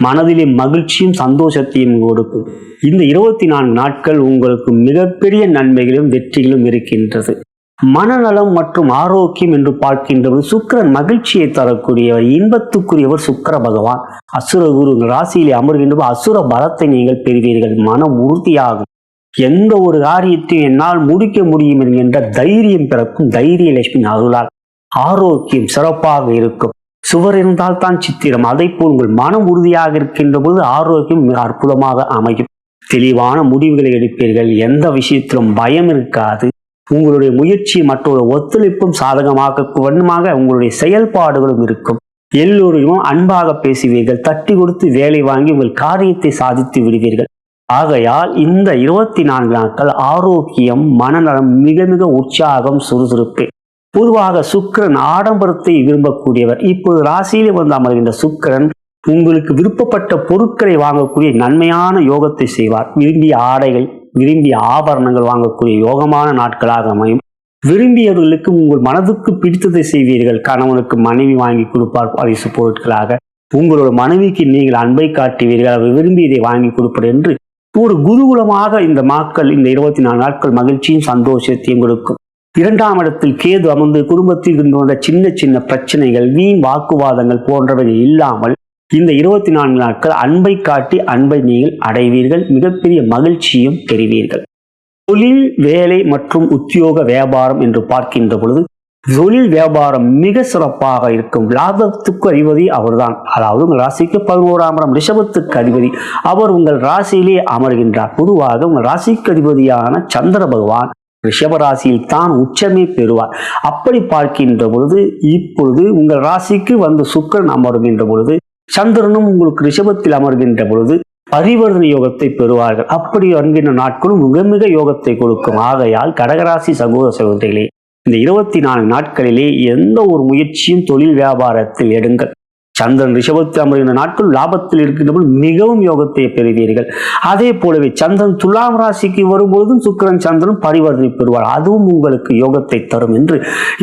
மனதிலே மகிழ்ச்சியும் சந்தோஷத்தையும் கொடுக்கும். இந்த 24 நாட்கள் உங்களுக்கு மிகப்பெரிய நன்மைகளும் வெற்றிகளும் இருக்கின்றது. மனநலம் மற்றும் ஆரோக்கியம் என்று பார்க்கின்றது சுக்கிரன் மகிழ்ச்சியை தரக்கூடியவர், இன்பத்துக்குரியவர் சுக்கிர பகவான். அசுர குரு ராசியிலே அமர்கின்ற அசுர பலத்தை நீங்கள் பெறுவீர்கள். மனம் உறுதியாகும். எந்த ஒரு காரியத்தையும் என்னால் முடிக்க முடியும் என்கின்ற தைரியம் பிறக்கும். தைரிய லட்சுமி அருளால் ஆரோக்கியம் சிறப்பாக இருக்கும். சுவர் இருந்தால் தான் சித்திரம். அதை போல் உங்கள் மனம் உறுதியாக இருக்கின்ற போது ஆரோக்கியம் மிக அற்புதமாக அமையும். தெளிவான முடிவுகளை எடுப்பீர்கள். எந்த விஷயத்திலும் பயம் இருக்காது. உங்களுடைய முயற்சி மற்றொரு ஒத்துழைப்பும் சாதகமாக வண்ணமாக உங்களுடைய செயல்பாடுகளும் இருக்கும். எல்லோரையும் அன்பாக பேசுவீர்கள். தட்டி கொடுத்து வேலை வாங்கி உங்கள் காரியத்தை சாதித்து விடுவீர்கள். ஆகையால் இந்த 24 நாட்கள் ஆரோக்கியம், மனநலம், மிக மிக உற்சாகம், சுறுசுறுப்பு. பொதுவாக சுக்கிரன் ஆடம்பரத்தை விரும்பக்கூடியவர். இப்போது ராசியிலே வந்து அமர்கின்ற சுக்கிரன் உங்களுக்கு விருப்பப்பட்ட பொருட்களை வாங்கக்கூடிய நன்மையான யோகத்தை செய்வார். விரும்பிய ஆடைகள், விரும்பிய ஆபரணங்கள் வாங்கக்கூடிய யோகமான நாட்களாக அமையும். விரும்பியவர்களுக்கு உங்கள் மனதுக்கு பிடித்ததை செய்வீர்கள். கணவனுக்கு மனைவி வாங்கி கொடுப்பார் பரிசு பொருட்களாக. உங்களோட மனைவிக்கு நீங்கள் அன்பை காட்டுவீர்கள். அவர் விரும்பியதை வாங்கி கொடுப்பது என்று ஒரு குருகுலமாக இந்த நாட்கள், இந்த 24 நாட்கள் மகிழ்ச்சியும் சந்தோஷத்தையும் கொடுக்கும். 2ஆம் இடத்தில் கேது அமர்ந்து குடும்பத்தில் இருந்த சின்ன சின்ன பிரச்சனைகள், வீண் வாக்குவாதங்கள் போன்றவை இல்லாமல் இந்த 24 நாட்கள் அன்பை காட்டி அன்பை நீங்கள் அடைவீர்கள். மிகப்பெரிய மகிழ்ச்சியும் பெறுவீர்கள். தொழில், வேலை மற்றும் உத்தியோக வியாபாரம் என்று பார்க்கின்ற பொழுது தொழில் வியாபாரம் மிக சிறப்பாக இருக்கும். லாபத்துக்கு அதிபதி அவர்தான். அதாவது உங்கள் ராசிக்கு 11ஆம் இடம் ரிஷபத்துக்கு அதிபதி. அவர் உங்கள் ராசியிலே அமர்கின்றார். பொதுவாக உங்கள் ராசிக்கு அதிபதியான சந்திர பகவான் ரிஷப ராசியில் தான் உச்சமே பெறுவார். அப்படி பார்க்கின்ற பொழுது இப்பொழுது உங்கள் ராசிக்கு வந்து சுக்கிரன் அமர்கின்ற பொழுது, சந்திரனும் உங்களுக்கு ரிஷபத்தில் அமர்கின்ற பொழுது பரிவர்த்தனை யோகத்தை பெறுவார்கள். அப்படி வருகின்ற நாட்களும் மிக மிக யோகத்தை கொடுக்கும். ஆகையால் கடகராசி சகோதர சகோதரிகளே, இந்த 24 நாட்களிலே எந்த ஒரு முயற்சியும் தொழில் வியாபாரத்தில் எடுங்கள். சந்திரன் ரிஷபத்தில் அமர்கின்ற நாட்கள் லாபத்தில் இருக்கின்ற போது மிகவும் யோகத்தை பெறுவீர்கள். அதே போலவே சந்திரன் துலாம் ராசிக்கு வரும்போதும் சுக்கிரன் சந்திரன் பரிவர்த்தனை பெறுவார். அதுவும் உங்களுக்கு யோகத்தை தரும் என்று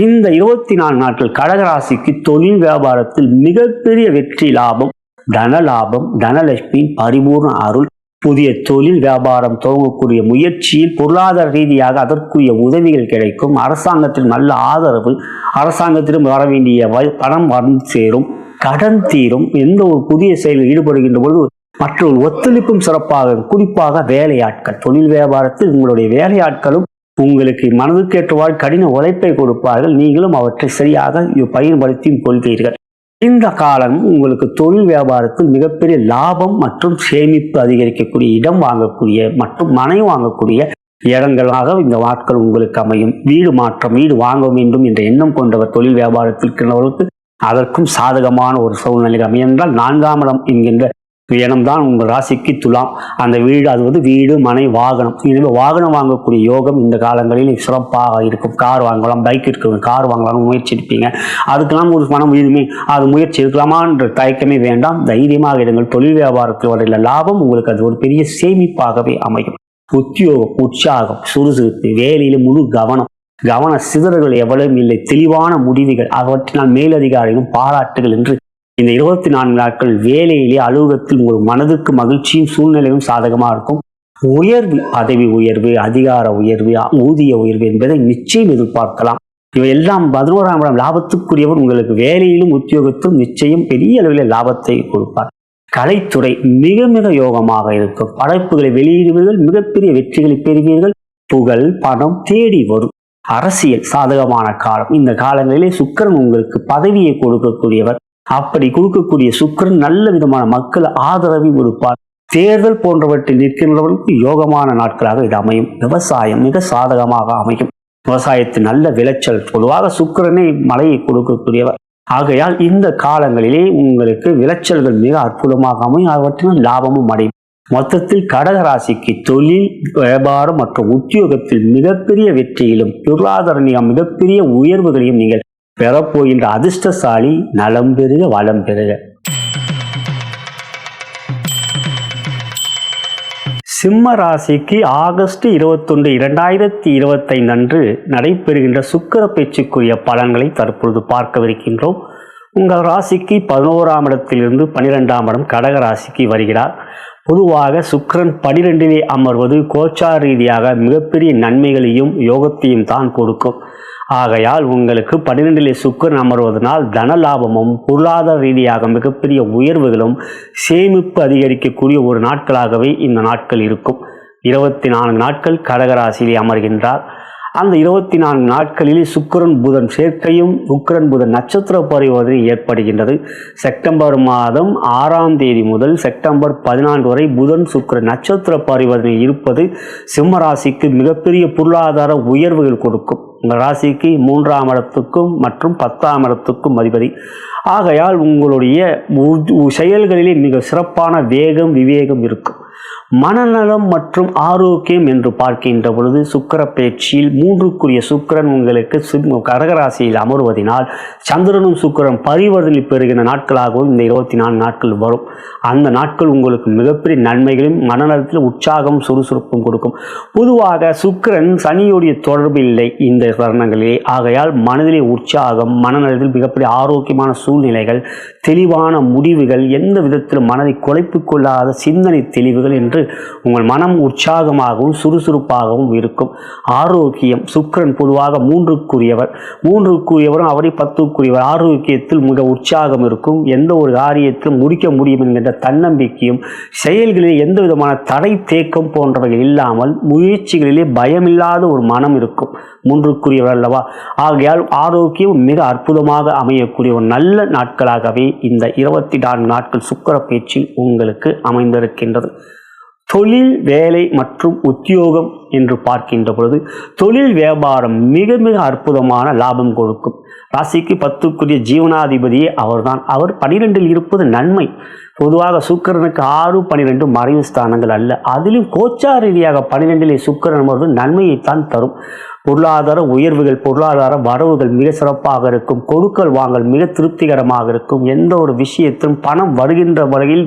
இந்த 24 நாட்கள் கடகராசிக்கு தொழில் வியாபாரத்தில் மிகப்பெரிய வெற்றி, லாபம், தன லாபம், தனலட்சுமி, பரிபூர்ண அருள், புதிய தொழில் வியாபாரம் துவங்கக்கூடிய முயற்சியில் பொருளாதார ரீதியாக அதற்குரிய உதவிகள் கிடைக்கும். அரசாங்கத்தில் நல்ல ஆதரவு, அரசாங்கத்திலும் வர வேண்டிய பணம் வந்து சேரும், கடன் தீரும். எந்த ஒரு புதிய செயலில் ஈடுபடுகின்ற பொழுது மற்றொரு ஒத்துழைப்பும் சிறப்பாக. குறிப்பாக வேலையாட்கள், தொழில் வியாபாரத்தில் உங்களுடைய வேலையாட்களும் உங்களுக்கு மனதுக்கேற்றவாறு கடின உழைப்பை கொடுப்பார்கள். நீங்களும் அவற்றை சரியாக பயன்படுத்தி கொள்வீர்கள். இந்த காலம் உங்களுக்கு தொழில் வியாபாரத்தில் மிகப்பெரிய லாபம் மற்றும் சேமிப்பு அதிகரிக்கக்கூடிய, இடம் வாங்கக்கூடிய மற்றும் மனை வாங்கக்கூடிய இடங்களாக இந்த நாட்கள் உங்களுக்கு அமையும். வீடு மாற்றம், வீடு வாங்க வேண்டும் என்ற எண்ணம் கொண்டவர் தொழில் வியாபாரத்தில் இருக்கிறவர்களுக்கு அதற்கும் சாதகமான ஒரு சூழ்நிலை அமையும். என்றால் 4ஆம் இடம் என்கின்ற இடம்தான் உங்கள் ராசிக்கு துலாம். அந்த வீடு, அது வந்து வீடு, மனை, வாகனம். எனவே வாகனம் வாங்கக்கூடிய யோகம் இந்த காலங்களில் சிறப்பாக இருக்கும். கார் வாங்கலாம், பைக் இருக்கிறவங்க கார் வாங்கலாம் முயற்சி எடுப்பீங்க. அதுக்கெல்லாம் ஒரு பணம் வீடுமே, அது முயற்சி எடுக்கலாமா என்ற தயக்கமே வேண்டாம். தைரியமாக இருங்கள். தொழில் வியாபாரத்தில் வரையில லாபம் உங்களுக்கு அது ஒரு பெரிய சேமிப்பாகவே அமையும். உத்தியோகம், உற்சாகம், சுறுசுறுப்பு, வேலையில முழு கவனம், கவன சிதறல்கள் எவ்வளவும் இல்லை, தெளிவான முடிவுகள், அவற்றினால் மேலதிகாரிகளும் பாராட்டுகள் என்று இந்த 24 நாட்கள் வேலையிலே அலுவலகத்தில் உங்கள் மனதுக்கு மகிழ்ச்சியும் சூழ்நிலையும் சாதகமாக இருக்கும். உயர்வு, பதவி உயர்வு, அதிகார உயர்வு, ஊதிய உயர்வு என்பதை நிச்சயம் எதிர்பார்க்கலாம். இவை எல்லாம் 11ஆம் இடம் லாபத்துக்குரியவர். உங்களுக்கு வேலையிலும் உத்தியோகத்திலும் நிச்சயம் பெரிய அளவில் லாபத்தை கொடுப்பார். கலைத்துறை மிக மிக யோகமாக இருக்கும். படைப்புகளை வெளியிடுவீர்கள், மிகப்பெரிய வெற்றிகளை பெறுவீர்கள். புகழ், பணம் தேடி வரும். அரசியல் சாதகமான காலம். இந்த காலங்களிலே சுக்கிரன் உங்களுக்கு பதவியை கொடுக்கக்கூடியவர். அப்படி கொடுக்கக்கூடிய சுக்கிரன் நல்ல விதமான மக்கள் ஆதரவை கொடுப்பார். தேர்தல் போன்றவற்றில் நிற்கின்றவர்களுக்கு யோகமான நாட்களாக இது அமையும். விவசாயம் மிக சாதகமாக அமையும். விவசாயத்தில் நல்ல விளைச்சல். பொதுவாக சுக்கிரனை மழையை கொடுக்கக்கூடியவர். ஆகையால் இந்த காலங்களிலே உங்களுக்கு விளைச்சல்கள் மிக அற்புதமாக அமையும். அவற்றினால் லாபமும் அடையும். மொத்தத்தில் கடகராசிக்கு தொழில், வியாபாரம் மற்றும் உத்தியோகத்தில் மிகப்பெரிய வெற்றியிலும் பொருளாதார மிகப்பெரிய உயர்வுகளையும் நீங்கள் பெறப்போகின்ற அதிர்ஷ்டசாலி. நலம் பெறுக, வளம் பெறுக. சிம்ம ராசிக்கு ஆகஸ்ட் 21, 2025 அன்று நடைபெறுகின்ற சுக்கிர பேச்சுக்குரிய பலன்களை தற்பொழுது பார்க்கவிருக்கின்றோம். உங்கள் ராசிக்கு 11ஆம் இடத்திலிருந்து 12ஆம் இடம் கடக ராசிக்கு வருகிறார். பொதுவாக சுக்கிரன் 12லே அமர்வது கோச்சார ரீதியாக மிகப்பெரிய நன்மைகளையும் யோகத்தையும் தான் கொடுக்கும். ஆகையால் உங்களுக்கு 12லே சுக்கிரன் அமர்வதனால் தன லாபமும் பொருளாதார ரீதியாக மிகப்பெரிய உயர்வுகளும் சேமிப்பு அதிகரிக்கக்கூடிய ஒரு நாட்களாகவே இந்த நாட்கள் இருக்கும். 24 நாட்கள் கடகராசியிலே அமர்கின்றார். அந்த 24 நாட்களில் சுக்கிரன் புதன் சேர்க்கையும் சுக்கிரன் புதன் நட்சத்திர பரிவர்த்தனை ஏற்படுகின்றது. செப்டம்பர் மாதம் 6ஆம் தேதி முதல் செப்டம்பர் 14 வரை புதன் சுக்கிரன் நட்சத்திர பரிவர்த்தனை இருப்பது சிம்மராசிக்கு மிகப்பெரிய பொருளாதார உயர்வுகள் கொடுக்கும். உங்கள் ராசிக்கு 3ஆம் இடத்துக்கும் மற்றும் 10ஆம் இடத்துக்கும் அதிபதி. ஆகையால் உங்களுடைய செயல்களிலே மிக சிறப்பான வேகம் விவேகம் இருக்கும். மனநலம் மற்றும் ஆரோக்கியம் என்று பார்க்கின்ற பொழுது சுக்கிர பயிற்சியில் 3க்குரிய சுக்கிரன் உங்களுக்கு கடகராசியில் அமர்வதினால் சந்திரனும் சுக்கிரன் பரிவர்த்தனை பெறுகின்ற நாட்களாகவும் இந்த 24 நாட்கள் வரும். அந்த நாட்கள் உங்களுக்கு மிகப்பெரிய நன்மைகளையும் மனநலத்தில் உற்சாகம் சுறுசுறுப்பும் கொடுக்கும். பொதுவாக சுக்கிரன் சனியுடைய தொடர்பு இல்லை இந்த தருணங்களிலே. ஆகையால் மனதிலே உற்சாகம், மனநலத்தில் மிகப்பெரிய ஆரோக்கியமான சூழ்நிலைகள், தெளிவான முடிவுகள், எந்த விதத்திலும் மனதை குழப்பிக் கொள்ளாத சிந்தனை தெளிவுகள் என்று உங்கள் மனம் உற்சாகமாகவும் சுறுசுறுப்பாகவும் இருக்கும். ஆரோக்கியம், சுக்கிரன் பொதுவாக 3க்குரியவரும் அவரை 10க்குரியவர். ஆரோக்கியத்தில் மிக உற்சாகம் இருக்கும். எந்த ஒரு காரியத்திலும் முடிக்க முடியும் என்கின்ற தன்னம்பிக்கையும், செயல்களிலே எந்த விதமான தடை தேக்கம் போன்றவைகள் இல்லாமல் முயற்சிகளிலே பயமில்லாத ஒரு மனம் இருக்கும். 3க்குரியவர் அல்லவா. ஆகையால் ஆரோக்கியம் மிக அற்புதமாக அமையக்கூடிய ஒரு நல்ல நாட்களாகவே இந்த 24 நாட்கள் சுக்கிர பயிற்சியில் உங்களுக்கு அமைந்திருக்கின்றது. தொழில், வேலை மற்றும் உத்தியோகம் என்று பார்க்கின்ற பொழுது தொழில் வியாபாரம் மிக மிக அற்புதமான லாபம் கொடுக்கும். ராசிக்கு 10க்குரிய ஜீவனாதிபதியே அவர்தான். அவர் 12இல் இருப்பது நன்மை. பொதுவாக சுக்கிரனுக்கு 6, 12 மறைவு ஸ்தானங்கள் அல்ல. அதிலும் கோச்சார ரீதியாக 12இலே சுக்கிரன் அமர்வது நன்மையைத்தான் தரும். பொருளாதார உயர்வுகள், பொருளாதார வரவுகள் மிக சிறப்பாக இருக்கும். கொடுக்கல் வாங்கல் மிக திருப்திகரமாக இருக்கும். எந்த ஒரு விஷயத்திலும் பணம் வருகின்ற வரையில்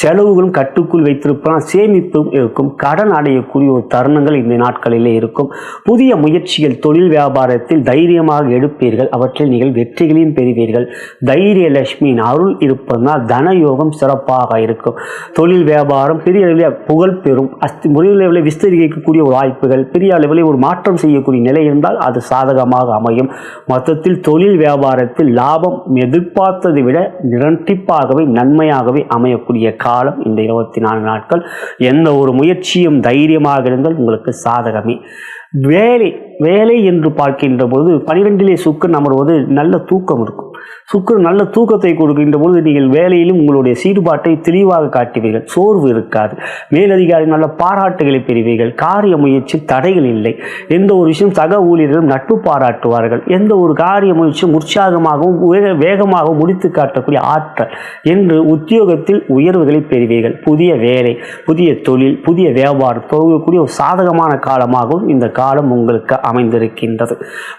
செலவுகளும் கட்டுக்குள் வைத்திருப்பதால் சேமிப்பும் இருக்கும். கடன் அடையக்கூடிய ஒரு தருணங்கள் இந்த நாட்களிலே இருக்கும். புதிய முயற்சிகள், தொழில் வியாபாரத்தில் தைரியமாக எடுப்பீர்கள். அவற்றில் நீங்கள் வெற்றிகளையும் பெறுவீர்கள். தைரிய லட்சுமியின் அருள் இருப்பதனால் தனயோகம் சிறப்பாக இருக்கும். தொழில் வியாபாரம் பெரிய அளவில் புகழ் பெறும். முறையில் அளவில் விஸ்தரிக்கக்கூடிய ஒரு வாய்ப்புகள், பெரிய அளவில் ஒரு மாற்றம் செய்யக்கூடிய நிலை இருந்தால் அது சாதகமாக அமையும். மொத்தத்தில் தொழில் வியாபாரத்தில் லாபம் எதிர்பார்த்ததை விட இரட்டிப்பாகவே நன்மையாகவே அமையக்கூடிய காலம் இந்த 24 நாட்கள். எந்த ஒரு முயற்சியும் தைரியமாக இருந்தால் உங்களுக்கு சாதகமே. வேலை என்று பார்க்கின்ற போது 12இலே சுக்கிரன் அமர்வது நல்ல தூக்கம் இருக்கும். சுக்கிரன் நல்ல தூக்கத்தை கொடுக்கின்ற பொழுது நீங்கள் வேலையிலும் உங்களுடைய சீர்பாட்டை தெளிவாக காட்டுவீர்கள். சோர்வு இருக்காது. மேலதிகாரி நல்ல பாராட்டுகளை பெறுவீர்கள். காரிய முயற்சி தடைகள் இல்லை. எந்த ஒரு விஷயம் சக ஊழியர்களும் நட்பு பாராட்டுவார்கள். எந்த ஒரு காரிய முயற்சியும் உற்சாகமாகவும் வேகமாக முடித்து காட்டக்கூடிய ஆற்றல் என்று உத்தியோகத்தில் உயர்வுகளை பெறுவீர்கள். புதிய வேலை, புதிய தொழில், புதிய வியாபாரம் துவங்கக்கூடிய ஒரு சாதகமான காலமாகவும் இந்த காலம் உங்களுக்கு அமைந்திருக்கின்றது.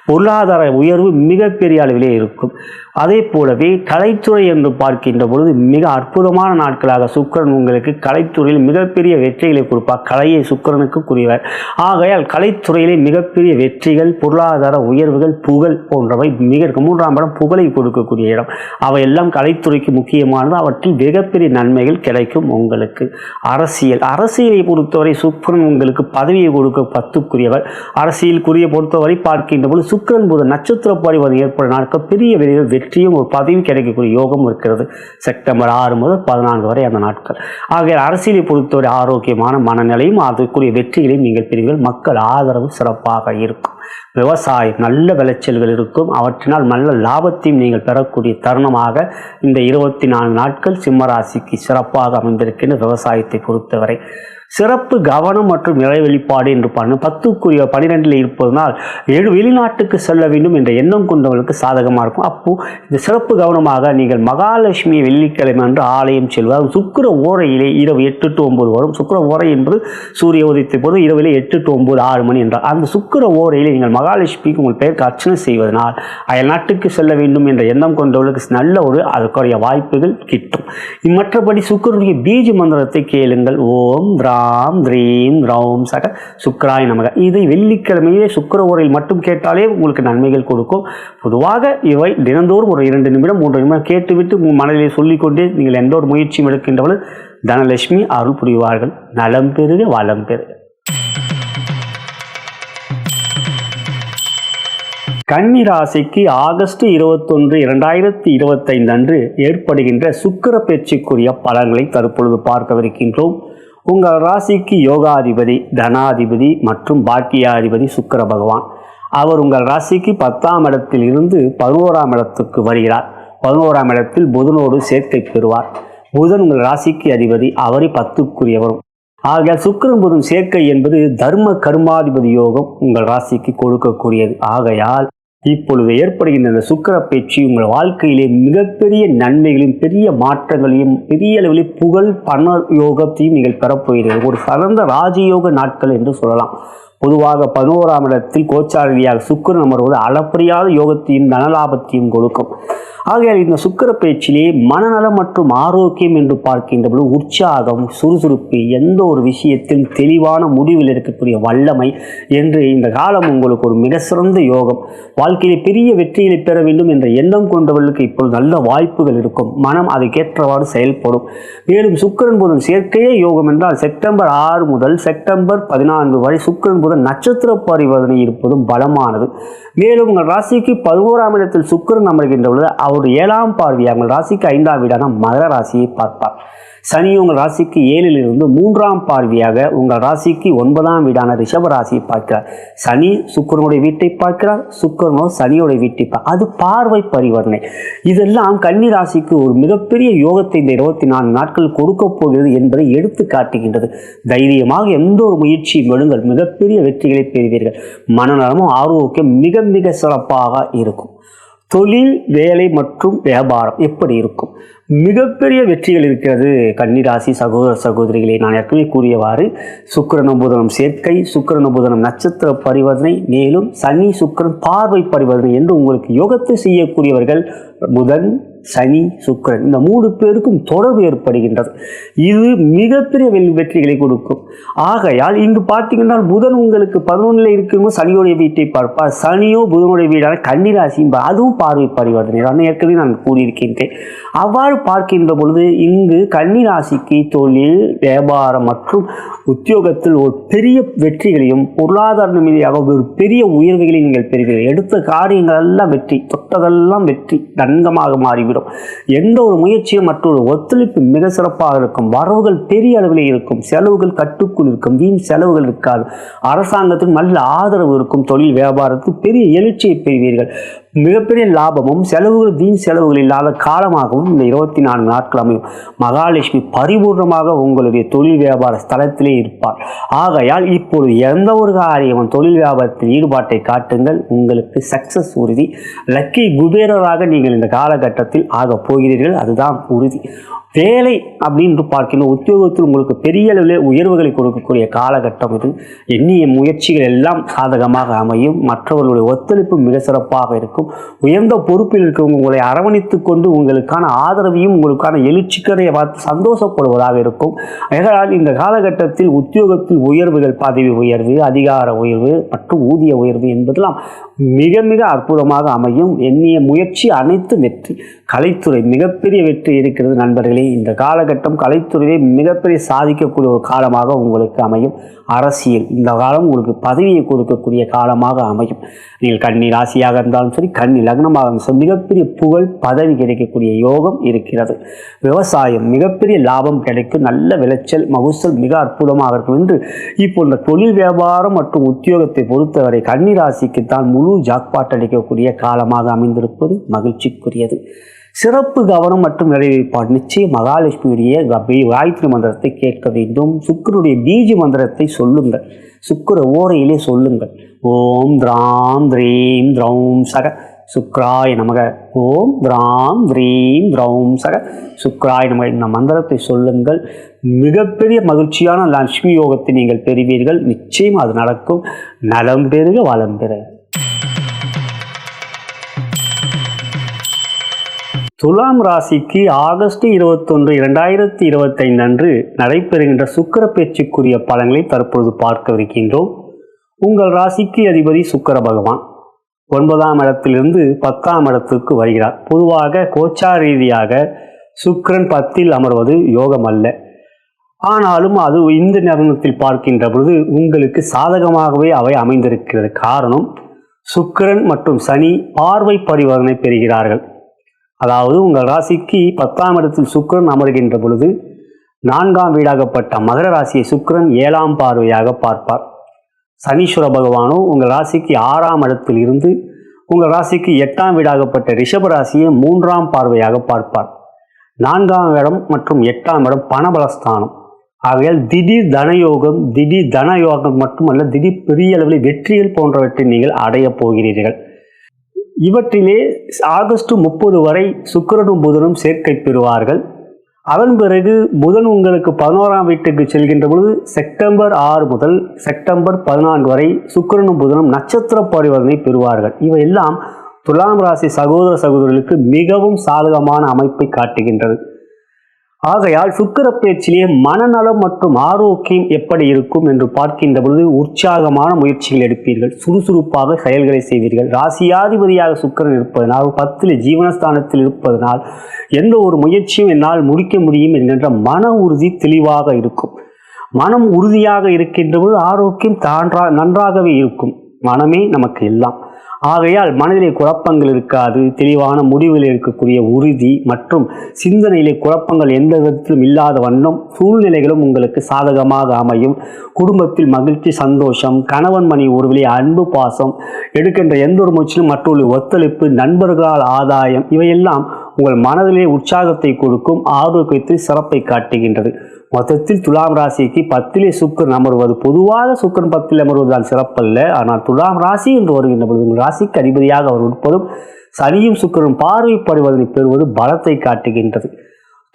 பொருளாதார உயர்வு மிகப்பெரிய அளவிலே இருக்கும். அதே போலவே கலைத்துறை என்று பார்க்கின்ற பொழுது மிக அற்புதமான நாட்களாக சுக்கிரன் உங்களுக்கு கலைத்துறையில் மிகப்பெரிய வெற்றிகளை கொடுப்பார். கலையை சுக்கிரனுக்கு கூறியவர். ஆகையால் கலைத்துறையிலே மிகப்பெரிய வெற்றிகள், பொருளாதார உயர்வுகள், புகழ் போன்றவை மிக 3ஆம் இடம் புகழை கொடுக்கக்கூடிய இடம். அவையெல்லாம் கலைத்துறைக்கு முக்கியமானது. அவற்றில் மிகப்பெரிய நன்மைகள் கிடைக்கும் உங்களுக்கு. அரசியலை பொறுத்தவரை சுக்கிரன் உங்களுக்கு பதவியை கொடுக்க 10க்குரியவர். அரசியலுக்குரிய பொறுத்தவரை பார்க்கின்ற பொழுது சுக்கிரன் போது நட்சத்திர பரிவர்த்தனை ஏற்படும் நாட்கள் பெரிய வெற்றியும் ஒரு பதவி கிடைக்கக்கூடிய யோகம் இருக்கிறது. செப்டம்பர் 6 முதல் 14 வரை அந்த நாட்கள். ஆகிய அரசியலை பொறுத்தவரை ஆரோக்கியமான மனநிலையும் அதுக்குரிய வெற்றிகளையும் நீங்கள் பெறுவீர்கள். மக்கள் ஆதரவு சிறப்பாக இருக்கும். விவசாயம் நல்ல விளைச்சல்கள் இருக்கும். அவற்றினால் நல்ல லாபத்தையும் நீங்கள் பெறக்கூடிய தருணமாக இந்த 24 நாட்கள் சிம்மராசிக்கு சிறப்பாக அமைந்திருக்கின்ற விவசாயத்தை பொறுத்தவரை சிறப்பு கவனம் மற்றும் நிலை வெளிப்பாடு என்று 10க்குரிய 12இல் இருப்பதனால் வெளிநாட்டுக்கு செல்ல வேண்டும் என்ற எண்ணம் கொண்டவர்களுக்கு சாதகமாக இருக்கும். அப்போது இந்த சிறப்பு கவனமாக நீங்கள் மகாலட்சுமி வெள்ளிக்கிழமை என்று ஆலயம் செல்வார். சுக்கிர ஓரையிலே இரவு 8 to 9 வரும். சுக்கிர ஓரை என்பது சூரிய உதயத்தை போது இரவிலே 8 to 9 6 மணி என்றால் அந்த சுக்கிர ஓரையிலே நீங்கள் மகாலட்சுமிக்கு உங்கள் பெயருக்கு அர்ச்சனை செய்வதனால் அயல் நாட்டுக்கு செல்ல வேண்டும் என்ற எண்ணம் கொண்டவர்களுக்கு நல்ல ஒரு அதற்குரிய வாய்ப்புகள் கிட்டும். மற்றபடி சுக்கிரனுடைய பீஜ மந்திரத்தை கேளுங்கள். ஓம் ராம் ரீம் ரௌம் சக சுக்கிராய நமக. இதை வெள்ளிக்கிழமையே சுக்கிர ஓரையில் மட்டும் கேட்டாலே உங்களுக்கு நன்மைகள் கொடுக்கும். பொதுவாக இவை தினந்தோறும் ஒரு 2 நிமிடம் 3 நிமிடம் கேட்டுவிட்டு உங்கள் மனதிலே சொல்லிக்கொண்டே நீங்கள் எந்த ஒரு முயற்சியும் எடுக்கின்றவர்கள் தனலட்சுமி அருள் புரிவார்கள். நலம் பெறுக, வளம் பெறுக. கன்னி ராசிக்கு ஆகஸ்ட் 21, 2025 அன்று ஏற்படுகின்ற சுக்கிர பயிற்சிக்குரிய பலன்களை தற்பொழுது பார்க்கவிருக்கின்றோம். உங்கள் ராசிக்கு யோகாதிபதி, தனாதிபதி மற்றும் பாக்கியாதிபதி சுக்கிர பகவான். அவர் உங்கள் ராசிக்கு 10ஆம் இடத்தில் இருந்து 11ஆம் இடத்துக்கு வருகிறார். 11ஆம் இடத்தில் புதனோடு சேர்க்கை பெறுவார். புதன் உங்கள் ராசிக்கு அதிபதி. அவரை 10க்குரியவரும். ஆக சுக்கிரன் புதன் சேர்க்கை என்பது தர்ம கர்மாதிபதி யோகம் உங்கள் ராசிக்கு கொடுக்கக்கூடியது. ஆகையால் இப்பொழுது ஏற்படுகின்ற இந்த சுக்கிர பயிற்சி உங்கள் வாழ்க்கையிலே மிகப்பெரிய நன்மைகளையும் பெரிய மாற்றங்களையும் பெரிய அளவில் புகழ் பண யோகத்தையும் நீங்கள் பெறப்போகிறீர்கள். ஒரு சிறந்த ராஜயோக நாட்கள் என்று சொல்லலாம். பொதுவாக 11ஆம் இடத்தில் கோச்சார ரீதியாக சுக்கிரன் அமர்வது அளப்பரியாத யோகத்தையும் தனலாபத்தையும் கொடுக்கும். ஆகையால் இந்த சுக்கிர பயிற்சியிலே மனநலம் மற்றும் ஆரோக்கியம் என்று பார்க்கின்ற பொழுது உற்சாகம், சுறுசுறுப்பு, எந்த ஒரு விஷயத்திலும் தெளிவான முடிவில் இருக்கக்கூடிய வல்லமை என்று இந்த காலம் உங்களுக்கு ஒரு மிக சிறந்த யோகம். வாழ்க்கையிலே பெரிய வெற்றிகளை பெற வேண்டும் என்ற எண்ணம் கொண்டவர்களுக்கு இப்பொழுது நல்ல வாய்ப்புகள் இருக்கும். மனம் அதுக்கேற்றவாறு செயல்படும். மேலும் சுக்கிரன் புதன் சேர்க்கையே யோகம் என்றால் செப்டம்பர் 6 முதல் செப்டம்பர் 14 வரை சுக்கிரன் புதன் நட்சத்திர பரிவர்த்தனை இருப்பதும் பலமானது. மேலும் உங்கள் ராசிக்கு 11ஆம் இடத்தில் சுக்கிரன் அமர்கின்ற பொழுது அவர் 7ஆம் பார்வையாக உங்கள் ராசிக்கு 5ஆம் வீடான மகர ராசியை பார்ப்பார். சனி உங்கள் ராசிக்கு 7ல் இருந்து 3ஆம் பார்வையாக உங்கள் ராசிக்கு 9ஆம் வீடான ரிஷப ராசியை பார்க்கிறார். சனி சுக்கிரனுடைய வீட்டை பார்க்கிறார், சுக்கிரனோ சனியோடைய வீட்டை அது பார்வை பரிவர்த்தனை. இதெல்லாம் கன்னி ராசிக்கு ஒரு மிகப்பெரிய யோகத்தை இந்த 24 நாட்கள் கொடுக்க போகிறது என்பதை எடுத்து காட்டுகின்றது. தைரியமாக எந்த ஒரு முயற்சியும் எடுங்கள், மிகப்பெரிய வெற்றிகளை பெறுவீர்கள். மனநலமும் ஆரோக்கியம் மிக மிக சிறப்பாக இருக்கும். தொழில், வேலை மற்றும் வியாபாரம் எப்படி இருக்கும்? மிகப்பெரிய வெற்றிகள் இருக்கிறது கன்னிராசி சகோதர சகோதரிகளே. நான் ஏற்கனவே கூறியவாறு சுக்கிரனும் புதனும் சேர்க்கை, சுக்கிரனும் புதனும் நட்சத்திர பரிவர்த்தனை, மேலும் சனி சுக்கிரன் பார்வை பரிவர்த்தனை என்று உங்களுக்கு யோகத்தை செய்யக்கூடியவர்கள் புதன், சனி, சுக்கிரன் இந்த 3 பேருக்கும் தொடர்பு ஏற்படுகின்றது. இது மிகப்பெரிய வெற்றிகளை கொடுக்கும். ஆகையால் இங்கு பார்த்தீங்கன்னா புதன் உங்களுக்கு 11ல் இருக்கும்போது சனியோடைய வீட்டை பார்ப்பார். சனியோ புதனுடைய வீடான கன்னிராசியும் அதுவும் பார்வை பரிவர்த்தனை ஏற்கனவே நான் கூறியிருக்கின்றேன். அவ்வாறு பார்க்கின்ற பொழுது இங்கு கன்னிராசிக்கு தொழில், வியாபாரம் மற்றும் உத்தியோகத்தில் ஒரு பெரிய வெற்றிகளையும் பொருளாதார நிம்மதியாக ஒரு பெரிய உயர்வுகளை நீங்கள் பெறுவீர்கள். எடுத்த காரியங்கள் எல்லாம் வெற்றி, தொட்டதெல்லாம் வெற்றி தங்கமாக மாறிவிடும். எந்த ஒரு முயற்சியும் மற்றொரு ஒத்துழைப்பு மிக சிறப்பாக இருக்கும். வரவுகள் பெரிய அளவில் இருக்கும், செலவுகள் கட்டுக்குள் இருக்கும், வீண் செலவுகள் இருக்காது. அரசாங்கத்துக்கு நல்ல ஆதரவு இருக்கும். தொழில் வியாபாரத்தில் பெரிய எழுச்சியை பெறுவீர்கள். மிகப்பெரிய லாபமும் செலவுகள் வீண் செலவுகள் இல்லாத காலமாகவும் இந்த 24 நாட்கள் அமையும். மகாலட்சுமி பரிபூர்ணமாக உங்களுடைய தொழில் வியாபார ஸ்தலத்திலே இருப்பார். ஆகையால் இப்பொழுது எந்த ஒரு காரியமும் தொழில் வியாபாரத்தில் ஈடுபாட்டை காட்டுங்கள், உங்களுக்கு சக்சஸ் உறுதி. லக்கி குபேரராக நீங்கள் இந்த காலகட்டத்தில் ஆகப் போகிறீர்கள், அதுதான் உறுதி. வேலை அப்படின்னு பார்க்கணும், உத்தியோகத்தில் உங்களுக்கு பெரிய அளவில் உயர்வுகளை கொடுக்கக்கூடிய காலகட்டம் இது. எண்ணிய முயற்சிகள் எல்லாம் சாதகமாக அமையும். மற்றவர்களுடைய ஒத்துழைப்பு மிக சிறப்பாக இருக்கும். உயர்ந்த பொறுப்பில் இருக்கவங்க உங்களை அரவணைத்து கொண்டு உங்களுக்கான ஆதரவையும் உங்களுக்கான எழுச்சிக்கரை பார்த்து சந்தோஷப்படுவதாக இருக்கும். அதனால் இந்த காலகட்டத்தில் உத்தியோகத்தில் உயர்வுகள், பதவி உயர்வு, அதிகார உயர்வு மற்றும் ஊதிய உயர்வு என்பதெல்லாம் மிக மிக அற்புதமாக அமையும். எண்ணிய முயற்சி அனைத்து வெற்றி. கலைத்துறை மிகப்பெரிய வெற்றி இருக்கிறது நண்பர்களே. இந்த காலகட்டம் கலைத்துறையை மிகப்பெரிய சாதிக்கக்கூடிய ஒரு காலமாக உங்களுக்கு அமையும். அரசியல் இந்த காலம் உங்களுக்கு பதவியை கொடுக்கக்கூடிய காலமாக அமையும். நீங்கள் கன்னி ராசியாக இருந்தாலும் சரி, கன்னி லக்னமாக இருந்தாலும் சரி, மிகப்பெரிய புகழ் பதவி கிடைக்கக்கூடிய யோகம் இருக்கிறது. விவசாயம் மிகப்பெரிய லாபம் கிடைக்கும், நல்ல விளைச்சல் மகசூல் மிக அற்புதமாக இருக்கும் என்று இப்போ இந்த தொழில் வியாபாரம் மற்றும் உத்தியோகத்தை பொறுத்தவரை கன்னி ராசிக்கு தான் முழு ஜாக்பாட் அளிக்கக்கூடிய காலமாக அமைந்திருப்பது மகிழ்ச்சிக்குரியது. சிறப்பு கவனம் மற்றும் நிறைவேற்பாடு. நிச்சயம் மகாலட்சுமியுடைய காயத்ரி மந்திரத்தை கேட்க வேண்டும். சுக்கிரனுடைய பீஜ மந்திரத்தை சொல்லுங்கள், சுக்கிர ஓரையிலே சொல்லுங்கள். ஓம் திராம் த்ரீம் திரௌம் சக சுக்ராய நமக. ஓம் திராம் த்ரீம் திரௌம் சக சுக்ராய நமக. இந்த மந்திரத்தை சொல்லுங்கள். மிகப்பெரிய மகிழ்ச்சியான லட்சுமி யோகத்தை நீங்கள் பெறுவீர்கள். நிச்சயம் அது நடக்கும். நலம் பெறுக, வளம் பெறுக. துலாம் ராசிக்கு ஆகஸ்ட் 21, 2025 அன்று நடைபெறுகின்ற சுக்கிர பேச்சுக்குரிய பலன்களை தற்பொழுது பார்க்கவிருக்கின்றோம். உங்கள் ராசிக்கு அதிபதி சுக்கிர பகவான் 9ஆம் இடத்திலிருந்து 10ஆம் இடத்துக்கு வருகிறார். பொதுவாக கோச்சார ரீதியாக சுக்கிரன் 10ல் அமர்வது யோகம் அல்ல. ஆனாலும் அது இந்த நேரத்தில் பார்க்கின்ற பொழுது உங்களுக்கு சாதகமாகவே அவை அமைந்திருக்கிறது. காரணம், சுக்கிரன் மற்றும் சனி பார்வை பரிவர்த்தனை பெறுகிறார்கள். அதாவது உங்கள் ராசிக்கு 10ஆம் இடத்தில் சுக்கிரன் அமர்கின்ற பொழுது 4ஆம் வீடாகப்பட்ட மகர ராசியை சுக்கிரன் 7ஆம் பார்வையாக பார்ப்பார். சனீஸ்வர பகவானோ உங்கள் ராசிக்கு 6ஆம் இடத்தில் இருந்து உங்கள் ராசிக்கு 8ஆம் வீடாகப்பட்ட ரிஷப ராசியை 3ஆம் பார்வையாக பார்ப்பார். 4ஆம் இடம் மற்றும் 8ஆம் இடம் பணபலஸ்தானம். ஆகையால் திடீர் தனயோகம் மட்டுமல்ல, திடீர் பெரிய அளவில் வெற்றிகள் போன்றவற்றை நீங்கள் அடையப் போகிறீர்கள். இவற்றிலே ஆகஸ்ட் 30 வரை சுக்கிரனும் புதனும் சேர்க்கை பெறுவார்கள். அதன் பிறகு புதன் உங்களுக்கு 11ஆம் வீட்டுக்கு செல்கின்ற பொழுது செப்டம்பர் 6 முதல் செப்டம்பர் 14 வரை சுக்கிரனும் புதனும் நட்சத்திர பரிவர்த்தனை பெறுவார்கள். இவையெல்லாம் துலாம் ராசி சகோதர சகோதரிகளுக்கு மிகவும் சாதகமான அமைப்பை காட்டுகின்றது. ஆகையால் சுக்கிர பேச்சிலே மனநலம் மற்றும் ஆரோக்கியம் எப்படி இருக்கும் என்று பார்க்கின்ற பொழுது உற்சாகமான முயற்சிகள் எடுப்பீர்கள், சுறுசுறுப்பாக செயல்களை செய்வீர்கள். ராசியாதிபதியாக சுக்கிரன் இருப்பதனால் 10 ஜீவனஸ்தானத்தில் இருப்பதனால் எந்த ஒரு முயற்சியும் என்னால் முடிக்க முடியும் என்கின்ற மன உறுதி தெளிவாக இருக்கும். மனம் உறுதியாக இருக்கின்ற பொழுது ஆரோக்கியம் நன்றாகவே இருக்கும். மனமே நமக்கு எல்லாம். ஆகையால் மனதிலே குழப்பங்கள் இருக்காது. தெளிவான முடிவில் இருக்கக்கூடிய உறுதி மற்றும் சிந்தனையிலே குழப்பங்கள் எந்த விதத்திலும் இல்லாத வண்ணம் சூழ்நிலைகளும் உங்களுக்கு சாதகமாக அமையும். குடும்பத்தில் மகிழ்ச்சி, சந்தோஷம், கணவன் மணி உறவிலே அன்பு, பாசம், எடுக்கின்ற எந்த ஒரு முயற்சியிலும் மற்றொரு ஒத்துழைப்பு, நண்பர்களால் ஆதாயம், இவையெல்லாம் உங்கள் மனதிலே உற்சாகத்தை கொடுக்கும், ஆரோக்கியத்தில் சிறப்பை காட்டுகின்றது. மொத்தத்தில் துலாம் ராசிக்கு 10 சுக்கிரன் அமர்வது, பொதுவாக சுக்கிரன் 10 அமர்வதுதான் சிறப்பல்ல. ஆனால் துலாம் ராசி என்று வருகின்ற பொழுது ராசிக்கு அதிபதியாக அவர் உட்பதும் சனியும் சுக்கிரனும் பார்வை பரிவர்த்தனை பெறுவது பலத்தை காட்டுகின்றது.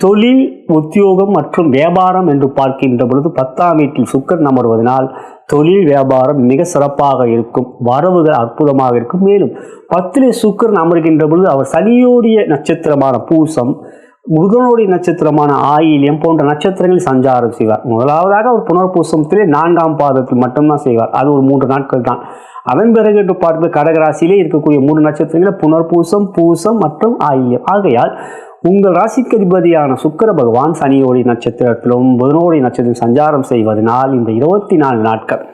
தொழில், உத்தியோகம் மற்றும் வியாபாரம் என்று பார்க்கின்ற பொழுது 10ஆம் வீட்டில் சுக்கிரன் அமர்வதனால் தொழில் வியாபாரம் மிக சிறப்பாக இருக்கும், வரவுகள் அற்புதமாக இருக்கும். மேலும் 10 சுக்கிரன் அமர்கின்ற பொழுது அவர் சனியோடைய நட்சத்திரமான பூசம், புதனுடைய நட்சத்திரமான ஆயில்யம் போன்ற நட்சத்திரங்களில் சஞ்சாரம் செய்வார். முதலாவதாக ஒரு புனர்பூசத்திலே 4ஆம் பாதத்தில் மட்டும்தான் செய்வார். அது ஒரு 3 நாட்கள் தான். அதன் பிறகு என்று பார்த்து கடகராசியிலே இருக்கக்கூடிய 3 நட்சத்திரங்களில் புனர்பூசம், பூசம் மற்றும் ஆயில்யம். ஆகையால் உங்கள் ராசிக்கு அதிபதியான சுக்கிர பகவான் சனியோடைய நட்சத்திரத்திலும் புதனோடைய நட்சத்திரம் சஞ்சாரம் செய்வதனால் இந்த 24 நாட்கள்,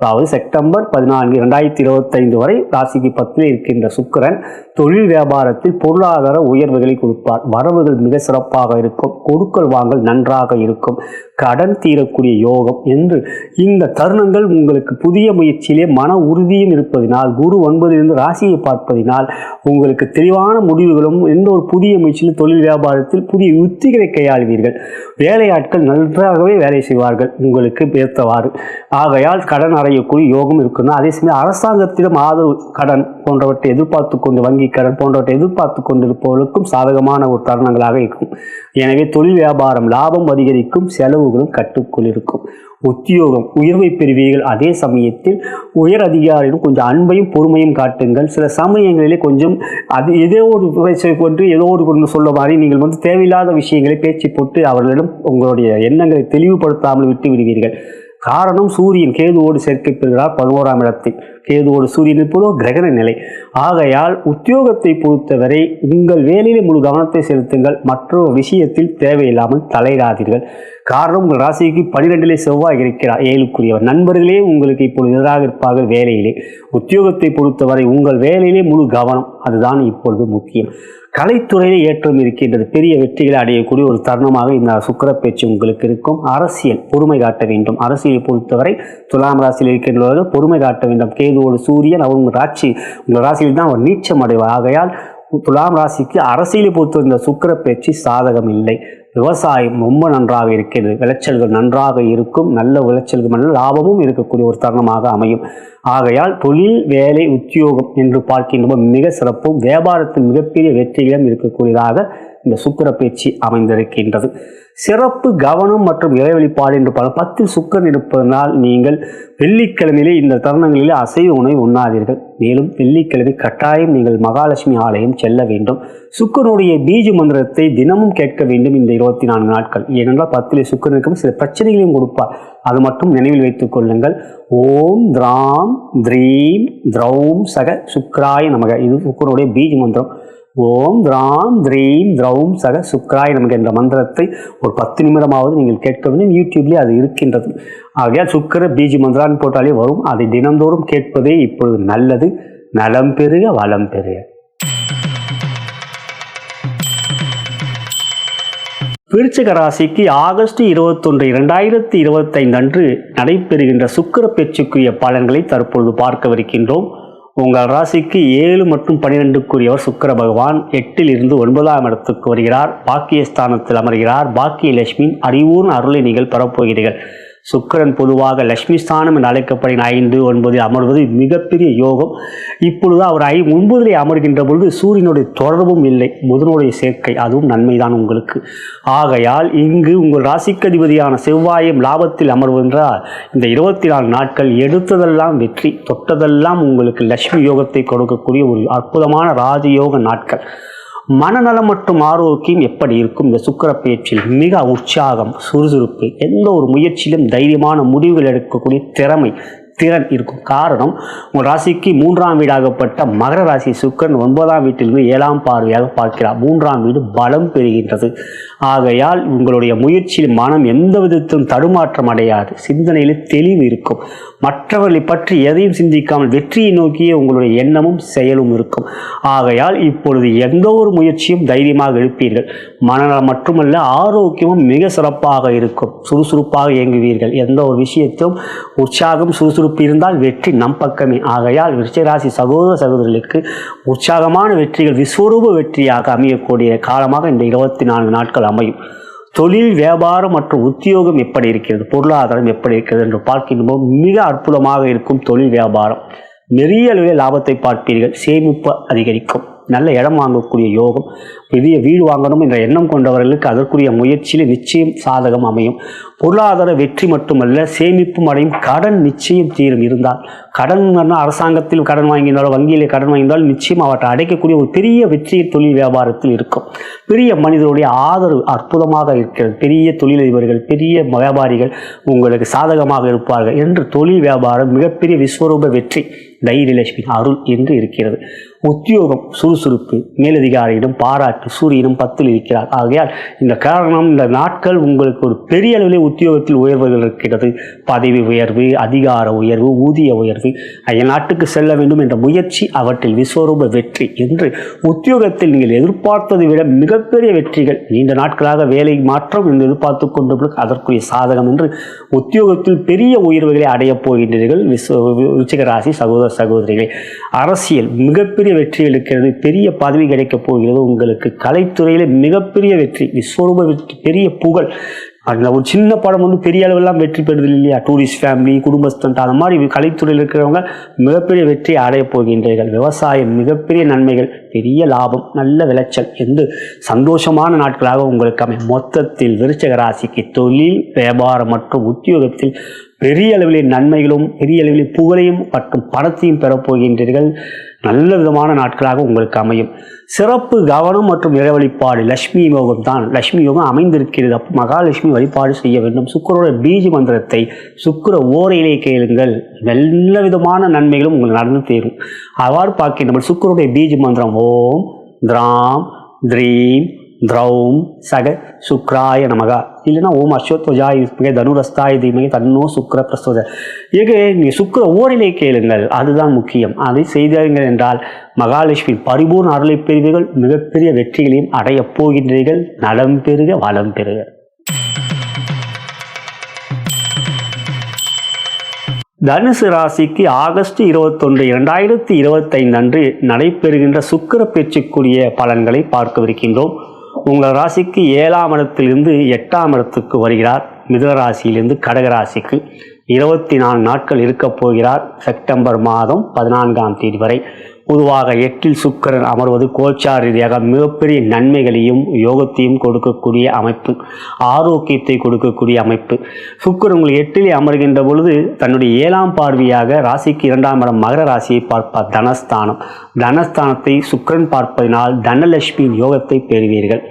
அதாவது செப்டம்பர் 14, 2025 வரை ராசிக்கு 10 இருக்கின்ற சுக்கிரன் தொழில் வியாபாரத்தில் பொருளாதார உயர்வுகளை கொடுப்பார். வரவுகள் மிக சிறப்பாக இருக்கும், கொடுக்கல் வாங்கல் நன்றாக இருக்கும், கடன் தீரக்கூடிய யோகம் என்று இந்த தருணங்கள் உங்களுக்கு புதிய முயற்சியிலே மன உறுதியும் இருப்பதினால், குரு 9 ராசியை பார்ப்பதினால் உங்களுக்கு தெளிவான முடிவுகளும், எந்த ஒரு புதிய முயற்சியில் தொழில் வியாபாரத்தில் புதிய யுத்திகளை கையாளுவீர்கள். வேலையாட்கள் நன்றாகவே வேலை செய்வார்கள் உங்களுக்கு ஏற்றவாறு. ஆகையால் கடன் அடையக்கூடிய யோகம் இருக்குன்னா, அதே சமயம் அரசாங்கத்திடம் ஆதரவு கடன் போன்றவற்றை எதிர்பார்த்து கொண்டு, வங்கி கடன் போன்றவற்றை எதிர்பார்த்து கொண்டிருப்பவர்களுக்கும் சாதகமான ஒரு தருணங்களாக இருக்கும். எனவே தொழில் வியாபாரம் லாபம் அதிகரிக்கும், செலவுகளும் கட்டுக்குள் இருக்கும். உத்தியோகம் உயர்வை பெறுவீர்கள். அதே சமயத்தில் உயர் அதிகாரியும் கொஞ்சம் அன்பையும் பொறுமையும் காட்டுங்கள். சில சமயங்களிலே கொஞ்சம் அது ஏதோ ஒரு கொண்டு சொல்ல மாதிரி நீங்கள் தேவையில்லாத விஷயங்களை பேச்சு போட்டு அவர்களிடம் உங்களுடைய எண்ணங்களை தெளிவுபடுத்தாமல் விட்டு விடுவீர்கள். காரணம், சூரியன் கேதுவோடு சேர்க்கை பெறுகிறார் 11ஆம் இடத்தில். கேதுவோடு சூரியன் இருப்பதோ கிரகண நிலை. ஆகையால் உத்தியோகத்தை பொறுத்தவரை உங்கள் வேலையிலே முழு கவனத்தை செலுத்துங்கள். மற்றொரு விஷயத்தில் தேவையில்லாமல் தலையிடாதீர்கள். காரணம், உங்கள் ராசிக்கு 12 செவ்வாய் இருக்கிறார், 7க்குரியவர். நண்பர்களே உங்களுக்கு இப்பொழுது எதிராக இருப்பார்கள் வேலையிலே. உத்தியோகத்தை பொறுத்தவரை உங்கள் வேலையிலே முழு கவனம், அதுதான் இப்பொழுது முக்கியம். கலைத்துறையிலே ஏற்றம் இருக்கின்றது. பெரிய வெற்றிகளை அடையக்கூடிய ஒரு தருணமாக இந்த சுக்கிர பேச்சு உங்களுக்கு இருக்கும். அரசியல் பொறுமை காட்ட வேண்டும். அரசியலை பொறுத்தவரை துலாம் ராசியில் இருக்கின்றவர்கள் பொறுமை காட்ட வேண்டும். கேதுவோடு சூரியன் அவர் உங்கள் ராசியில் தான் அவர் நீச்சம் அடைவார். ஆகையால் துலாம் ராசிக்கு அரசியலை பொறுத்த இந்த சுக்கிர பேச்சு சாதகம் இல்லை. விவசாயம் ரொம்ப நன்றாக இருக்கிறது, விளைச்சல்கள் நன்றாக இருக்கும், நல்ல விளைச்சல்கள் நல்ல லாபமும் இருக்கக்கூடிய ஒரு தருணமாக அமையும். ஆகையால் தொழில், வேலை, உத்தியோகம் என்று பார்க்கின்ற மிக சிறப்பும், வியாபாரத்தில் மிகப்பெரிய வெற்றிகளும் இருக்கக்கூடியதாக இந்த சுக்கிர பேச்சு அமைந்திருக்கின்றது. சிறப்பு கவனம் மற்றும் இறை வழிபாடு என்று 10 சுக்கிரன் இருப்பதனால் நீங்கள் வெள்ளிக்கிழமையிலே இந்த தருணங்களிலே அசைவ உணவை உண்ணாதீர்கள். மேலும் வெள்ளிக்கிழமை கட்டாயம் நீங்கள் மகாலட்சுமி ஆலயம் செல்ல வேண்டும். சுக்கிரனுடைய பீஜ மந்திரத்தை தினமும் கேட்க வேண்டும் இந்த 24 நாட்கள். ஏனென்றால் 10 சுக்கிரனுக்கும் சில பிரச்சனைகளையும் கொடுப்பார். அது மட்டும் நினைவில் வைத்துக் கொள்ளுங்கள். ஓம் திராம் த்ரீம் திரௌம் சக சுக்ராய நமக, இது சுக்கிரனுடைய பீஜ மந்திரம். ஓம் திராம் த்ரீம் திரௌம் சக சுக்ராய நமக என்ற மந்திரத்தை ஒரு 10 நிமிடமாவது நீங்கள் கேட்க வேண்டும். யூடியூப்லேயே அது இருக்கின்றது. ஆகையால் சுக்கிர பீஜ மந்திரான்னு போட்டாலே வரும். அதை தினந்தோறும் கேட்பதே இப்பொழுது நல்லது. நலம் பெறுக, வளம் பெறுக. விருச்சிக ராசிக்கு ஆகஸ்ட் 21, 2025 அன்று நடைபெறுகின்ற சுக்கிர பேச்சுக்குரிய பலன்களை தற்பொழுது பார்க்கவிருக்கின்றோம். உங்கள் ராசிக்கு 7 மற்றும் 12க்குரியவர் சுக்கிர பகவான் 8ல் இருந்து 9ஆம் இடத்துக்கு வருகிறார். பாக்கியஸ்தானத்தில் அமர்கிறார். பாக்கிய லட்சுமி அறிவூர்ண அருளை நீங்கள் பெறப்போகிறீர்கள். சுக்கிரன் பொதுவாக லட்சுமி ஸ்தானம் என்று அழைக்கப்படுகிற 5, 9 அமர்வது மிகப்பெரிய யோகம். இப்பொழுது அவர் 9 அமர்கின்ற பொழுது சூரியனுடைய தொடர்பும் இல்லை, புதனுடைய சேர்க்கை, அதுவும் நன்மைதான் உங்களுக்கு. ஆகையால் இங்கு உங்கள் ராசிக்கதிபதியான செவ்வாயும் லாபத்தில் அமர்வென்றால் இந்த 24 நாட்கள் எடுத்ததெல்லாம் வெற்றி, தொட்டதெல்லாம் உங்களுக்கு லட்சுமி யோகத்தை கொடுக்கக்கூடிய ஒரு அற்புதமான ராஜயோக நாட்கள். மனநலம் மற்றும் ஆரோக்கியம் எப்படி இருக்கும்? இந்த சுக்கிர பேச்சில் மிக உற்சாகம், சுறுசுறுப்பு, எந்த ஒரு முயற்சியிலும் தைரியமான முடிவுகள் எடுக்கக்கூடிய திறன் இருக்கும். காரணம், உங்கள் ராசிக்கு 3ஆம் வீடாகப்பட்ட மகர ராசி சுக்கிரன் 9ஆம் வீட்டிலிருந்து 7ஆம் பார்வையாக பார்க்கிறார். 3ஆம் வீடு பலம் பெறுகின்றது. ஆகையால் உங்களுடைய முயற்சியில் மனம் எந்த விதத்திலும் தடுமாற்றம் அடையாது, சிந்தனையில் தெளிவு இருக்கும். மற்றவர்களை பற்றி எதையும் சிந்திக்காமல் வெற்றியை நோக்கிய உங்களுடைய எண்ணமும் செயலும் இருக்கும். ஆகையால் இப்பொழுது எந்த ஒரு முயற்சியும் தைரியமாக எடுப்பீர்கள். மனநலம் மட்டுமல்ல, ஆரோக்கியமும் மிக சிறப்பாக இருக்கும். சுறுசுறுப்பாக இயங்குவீர்கள். எந்த ஒரு விஷயத்திலும் உற்சாகம், சுறுசுறுப்பு இருந்தால் வெற்றி நம் பக்கமே. ஆகையால் விருச்சிகராசி சகோதர சகோதரிகளுக்கு உற்சாகமான வெற்றிகள் விஸ்வரூப வெற்றியாக அமையக்கூடிய காலமாக இந்த 24 நாட்கள் அமையும். தொழில், வியாபாரம் மற்றும் உத்தியோகம் எப்படி இருக்கிறது, பொருளாதாரம் எப்படி இருக்கிறது என்று பார்க்கின்றபோது மிக அற்புதமாக இருக்கும். தொழில் வியாபாரம் நிறைய அளவில் லாபத்தை பார்ப்பீர்கள். சேமிப்பு அதிகரிக்கும். நல்ல இடம் வாங்கக்கூடிய யோகம், பெரிய வீடு வாங்கணும் என்ற எண்ணம் கொண்டவர்களுக்கு அதற்குரிய முயற்சியில் நிச்சயம் சாதகம் அமையும். பொருளாதார வெற்றி மட்டுமல்ல, சேமிப்பும் அடையும். கடன் நிச்சயம் தீரும். இருந்தால் கடன் அரசாங்கத்தில் கடன் வாங்கினாலும் வங்கியிலே கடன் வாங்கினாலும் நிச்சயம் அவற்றை அடைக்கக்கூடிய ஒரு பெரிய வெற்றி தொழில் வியாபாரத்தில் இருக்கும். பெரிய மனிதருடைய ஆதரவு அற்புதமாக இருக்கிறது. பெரிய தொழிலதிபர்கள், பெரிய வியாபாரிகள் உங்களுக்கு சாதகமாக இருப்பார்கள் என்று தொழில் வியாபாரம் மிகப்பெரிய விஸ்வரூப வெற்றி, தைரியலட்சுமி அருள் என்று இருக்கிறது. உத்தியோகம் சுறுசுறுப்பு, மேலதிகாரியிடம் பாராட்டு, சூரியனும் 10ல் இருக்கிறார். ஆகையால் இந்த காரணம், இந்த நாட்கள் உங்களுக்கு ஒரு பெரிய அளவில் உத்தியோகத்தில் உயர்வுகள் இருக்கிறது. பதவி உயர்வு, அதிகார உயர்வு, ஊதிய உயர்வு, அயல்நாட்டுக்கு செல்ல வேண்டும் என்ற முயற்சி, அவற்றில் விஸ்வரூப வெற்றி என்று உத்தியோகத்தில் நீங்கள் எதிர்பார்த்ததை விட மிகப்பெரிய வெற்றிகள். நீண்ட நாட்களாக வேலை மாற்றம் என்று எதிர்பார்த்து கொண்டு அதற்குரிய சாதகம் என்று உத்தியோகத்தில் பெரிய உயர்வுகளை அடையப் போகின்றீர்கள். விருச்சிகராசி சகோதர சகோதரிகளே, அரசியல் மிகப்பெரிய வெற்றிகள் இருக்கிறது. பெரிய பதவி கிடைக்கப் போகிறது உங்களுக்கு. கலைத்துறையில் மிகப்பெரிய வெற்றி, விஸ்வரூப வெற்றி, பெரிய புகழ். அந்த ஒரு சின்ன படம் பெரிய அளவெல்லாம் வெற்றி பெறுது இல்லையா? டூரிஸ்ட் ஃபேமிலி, குடும்பஸ்தன், அந்த மாதிரி கலைத்துறையில் இருக்கிறவங்க மிகப்பெரிய வெற்றி அடையப் போகின்றீர்கள். விவசாயம் மிகப்பெரிய நன்மைகள், பெரிய லாபம், நல்ல விளைச்சல் என்று சந்தோஷமான நாட்களாக உங்களுக்கு அமையும். மொத்தத்தில் விருச்சிக ராசிக்கு தொழில், வியாபாரம் மற்றும் உத்தியோகத்தில் பெரிய அளவில் நன்மைகளும் பெரிய அளவில் புகழையும் மற்றும் பணத்தையும் பெறப்போகின்றீர்கள். நல்ல விதமான நாட்களாக உங்களுக்கு அமையும். சிறப்பு கவனம் மற்றும் இறை வழிபாடு லட்சுமி யோகம் தான். லட்சுமி யோகம் அமைந்திருக்கிறது. அப்போ மகாலட்சுமி வழிபாடு செய்ய வேண்டும். சுக்கிரனுடைய பீஜ மந்திரத்தை சுக்கிர ஓரையிலே கேளுங்கள். நல்ல விதமான நன்மைகளும் உங்களுக்கு நடந்து தேரும். அவ்வாறு பார்க்கின்ற சுக்கிரனுடைய பீஜ மந்திரம் ஓம் திராம் த்ரீம் திரௌம் சக சுக்ராய நமகா, இல்லைன்னா ஓம் அஸ்வத்வஜாய வித்மகே தனுரஸ்தாய தீமகே தன்னோ சுக்கிர பிரசோத. நீங்கள் சுக்கிர ஓரிலே கேளுங்கள், அதுதான் முக்கியம். அதை செய்தீர்கள் என்றால் மகாலட்சுமி பரிபூர்ண அருளை பெறுவீர்கள். மிகப்பெரிய வெற்றிகளையும் அடையப் போகின்றீர்கள். நலம் பெறுக, வளம் பெறுக. தனுசு ராசிக்கு ஆகஸ்ட் 21, 2025 அன்று நடைபெறுகின்ற சுக்கிர பேச்சுக்குரிய பலன்களை பார்க்கவிருக்கின்றோம். உங்கள் ராசிக்கு 7ஆம் இடத்திலிருந்து 8ஆம் இடத்துக்கு வருகிறார். மிதுன ராசியிலிருந்து கடக ராசிக்கு 24 நாட்கள் இருக்கப் போகிறார். செப்டம்பர் மாதம் 14ஆம் தேதி வரை. பொதுவாக 8ல் சுக்கிரன் அமர்வது கோச்சார் ரீதியாக மிகப்பெரிய நன்மைகளையும் யோகத்தையும் கொடுக்கக்கூடிய அமைப்பு, ஆரோக்கியத்தை கொடுக்கக்கூடிய அமைப்பு. சுக்கிரன் உங்களுக்கு 8ல் அமர்கின்ற பொழுது தன்னுடைய 7ஆம் பார்வையாக ராசிக்கு 2ஆம் இடம் மகர ராசியை பார்ப்பார். தனஸ்தானம், தனஸ்தானத்தை சுக்கிரன் பார்ப்பதனால் தனலட்சுமியின் யோகத்தை பெறுவீர்கள்.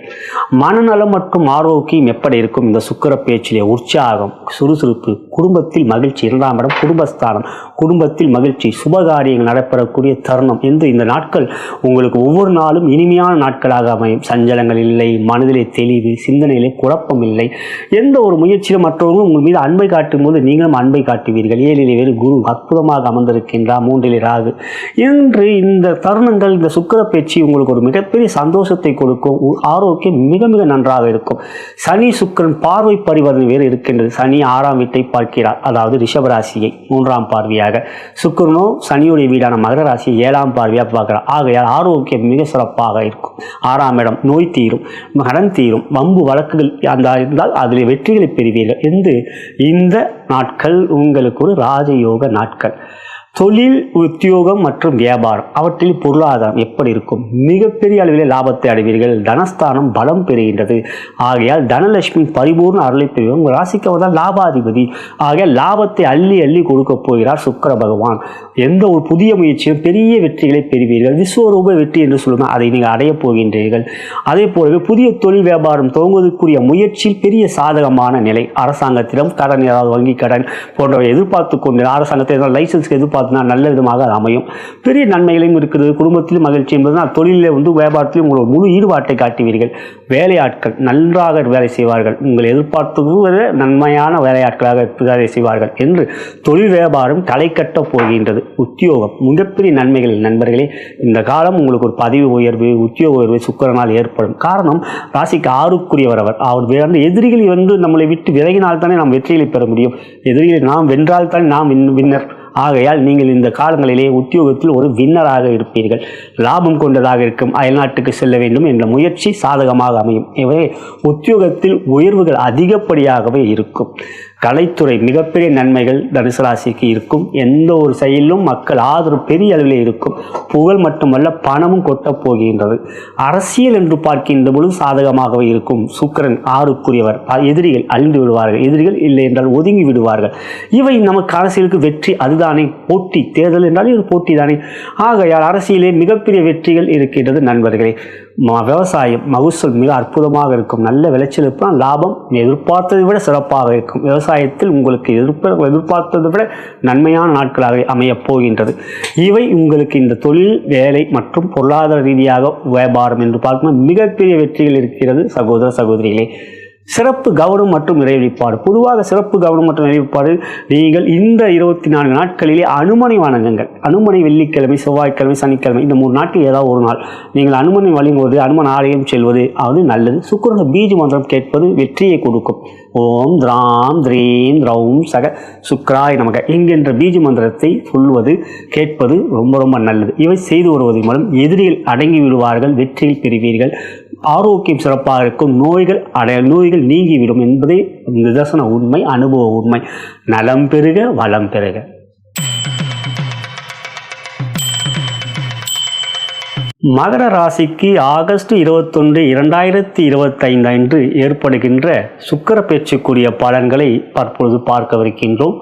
மனநலம் மற்றும் ஆரோக்கியம் எப்படி இருக்கும்? இந்த சுக்கிர பேச்சிலே உற்சாகம், சுறுசுறுப்பு, குடும்பத்தில் மகிழ்ச்சி. 2ஆம் இடம் குடும்பஸ்தானம், குடும்பத்தில் மகிழ்ச்சி, சுபகாரியங்கள் நடைபெறக்கூடிய தருணம் என்று இந்த நாட்கள் உங்களுக்கு ஒவ்வொரு நாளும் இனிமையான நாட்களாக அமையும். சஞ்சலங்கள் இல்லை, மனதிலே தெளிவு, சிந்தனையிலே குழப்பம் இல்லை. எந்த ஒரு முயற்சியிலும் மற்றவர்களும் உங்கள் மீது அன்பை காட்டும் போது நீங்களும் அன்பை காட்டுவீர்கள். 7ல் வேறு குரு அற்புதமாக அமர்ந்திருக்கின்றார். 3ல் ராகு. இன்று இந்த இந்த தருணங்கள், இந்த சுக்கிர பயிற்சி உங்களுக்கு ஒரு மிகப்பெரிய சந்தோஷத்தை கொடுக்கும். ஆரோக்கியம் மிக மிக நன்றாக இருக்கும். சனி சுக்கிரன் பார்வை பரிவர்த்தனை வேறு இருக்கின்றது. சனி 6ஆம் வீட்டை பார்க்கிறார், அதாவது ரிஷபராசியை 3ஆம் பார்வையாக. சுக்கிரனோ சனியுடைய வீடான மகர ராசியை 7ஆம் பார்வையாக பார்க்கிறார். ஆகையால் ஆரோக்கியம் மிக சிறப்பாக இருக்கும். 6ஆம் இடம் நோய் தீரும், கடன் தீரும், வம்பு வழக்குகள் அந்த இருந்தால் அதில் வெற்றிகளை பெறுவீர்கள் என்று இந்த நாட்கள் உங்களுக்கு ஒரு ராஜயோக நாட்கள். தொழில், உத்தியோகம் மற்றும் வியாபாரம் அவற்றில் பொருளாதாரம் எப்படி இருக்கும்? மிகப்பெரிய அளவில் லாபத்தை அடைவீர்கள். தனஸ்தானம் பலம் பெறுகின்றது. ஆகையால் தனலட்சுமி பரிபூர்ண அருளை பெறுவீர்கள். உங்கள் ராசிக்கு அவர்தான் லாபாதிபதி. ஆகையால் லாபத்தை அள்ளி அள்ளி கொடுக்க போகிறார் சுக்கிர பகவான். எந்த ஒரு புதிய முயற்சியும் பெரிய வெற்றிகளை பெறுவீர்கள். விஸ்வரூப வெற்றி என்று சொல்லுங்கள், அதை நீங்கள் அடையப் போகின்றீர்கள். அதே போலவே புதிய தொழில் வியாபாரம் துவங்குவதற்குரிய முயற்சியில் பெரிய சாதகமான நிலை. அரசாங்கத்திடம் கடன், ஏதாவது வங்கி கடன் போன்றவை எதிர்பார்த்து கொண்டு அரசாங்கத்தை லைசன்ஸ்க்கு எதிர்பார்த்து நல்ல விதமாக அது அமையும். பெரிய நன்மைகளையும் இருக்கிறது. குடும்பத்திலும் மகிழ்ச்சி என்பதுனால் தொழிலில் வியாபாரத்திலும் உங்களோட முழு ஈடுபாட்டை காட்டுவீர்கள். வேலையாட்கள் நன்றாக வேலை செய்வார்கள். உங்கள் எதிர்பார்த்து நன்மையான வேலையாட்களாக வேலை செய்வார்கள் என்று தொழில் வியாபாரம் களை கட்டப் போகின்றது. உத்தியோகம் மிகப்பெரிய நன்மைகள். நண்பர்களே, இந்த காலம் உங்களுக்கு ஒரு பதவி உயர்வு, உத்தியோக உயர்வு சுக்கிரனால் ஏற்படும். காரணம், ராசிக்கு 6க்குரியவர் அவர் எதிரிகள் நம்மளை விட்டு விலகினால் தானே நாம் வெற்றிகளை பெற முடியும். எதிரிகளை நாம் வென்றால் தானே நாம் வின்னர். ஆகையால் நீங்கள் இந்த காலங்களிலே உத்தியோகத்தில் ஒரு வின்னராக இருப்பீர்கள். லாபம் கொண்டதாக இருக்கும். அயல்நாட்டுக்கு செல்ல வேண்டும் என்ற முயற்சி சாதகமாக அமையும். எனவே உத்தியோகத்தில் உயர்வுகள் அதிகப்படியாகவே இருக்கும். கலைத்துறை மிகப்பெரிய நன்மைகள் தனுசு ராசிக்கு இருக்கும். எந்த ஒரு செயலிலும் மக்கள் ஆதரவு பெரிய அளவில் இருக்கும். புகழ் மட்டுமல்ல, பணமும் கொட்டப் போகின்றது. அரசியல் என்று பார்க்கின்ற பொழுது சாதகமாகவே இருக்கும். சுக்கிரன் 6க்குரியவர். எதிரிகள் அழிந்து விடுவார்கள். எதிரிகள் இல்லை என்றால் ஒதுங்கி விடுவார்கள். இவை நமக்கு அரசியலுக்கு வெற்றி. அதுதானே போட்டி. தேர்தல் என்றாலே ஒரு போட்டி தானே. ஆகையால் அரசியலே மிகப்பெரிய வெற்றிகள் இருக்கின்றது. நண்பர்களே, விவசாயம் மகசூல் மிக அற்புதமாக இருக்கும். நல்ல விளைச்சல் இருப்பால் லாபம் எதிர்பார்த்ததை விட சிறப்பாக இருக்கும். விவசாயத்தில் உங்களுக்கு எதிர்பார்த்ததை விட நன்மையான நாட்களாக அமையப் போகின்றது. இவை உங்களுக்கு இந்த தொழில், வேலை மற்றும் பொருளாதார ரீதியாக வியாபாரம் என்று பார்க்கும்போது மிகப்பெரிய வெற்றிகள் இருக்கிறது. சகோதர சகோதரிகளே, சிறப்பு கவனம் மற்றும் இறைவழிபாடு. பொதுவாக சிறப்பு கவனம் மற்றும் இறைவழிபாடு நீங்கள் இந்த 24 நாட்களிலே அனுமனை வணங்குங்கள். அனுமனை வெள்ளிக்கிழமை, செவ்வாய்க்கிழமை, சனிக்கிழமை இந்த 3 நாட்கள் ஏதாவது ஒரு நாள் நீங்கள் அனுமனை வழிபடுவது, அனுமன் ஆலயம் செல்வது அது நல்லது. சுக்கிரன பீஜ மந்திரம் கேட்பது வெற்றியை கொடுக்கும். ஓம் திராம் திரீம் திரௌம் சக சுக்ராய் நமக என்கின்ற பீஜ மந்திரத்தை சொல்வது, கேட்பது ரொம்ப ரொம்ப நல்லது. இவை செய்து வருவதன் மூலம் எதிரிகள் அடங்கி விடுவார்கள். வெற்றியில் பெறுவீர்கள். ஆரோக்கியம் சிறப்பாக இருக்கும். நோய்கள் நீங்கிவிடும் என்பதே நிதர்சன உண்மை, அனுபவ உண்மை. நலம் பெருக, வளம் பெருக. மகர ராசிக்கு ஆகஸ்ட் 21, 2025 அன்று ஏற்படுகின்ற சுக்கிர பயிற்சிக்குரிய பலன்களை தற்பொழுது பார்க்கவிருக்கின்றோம்.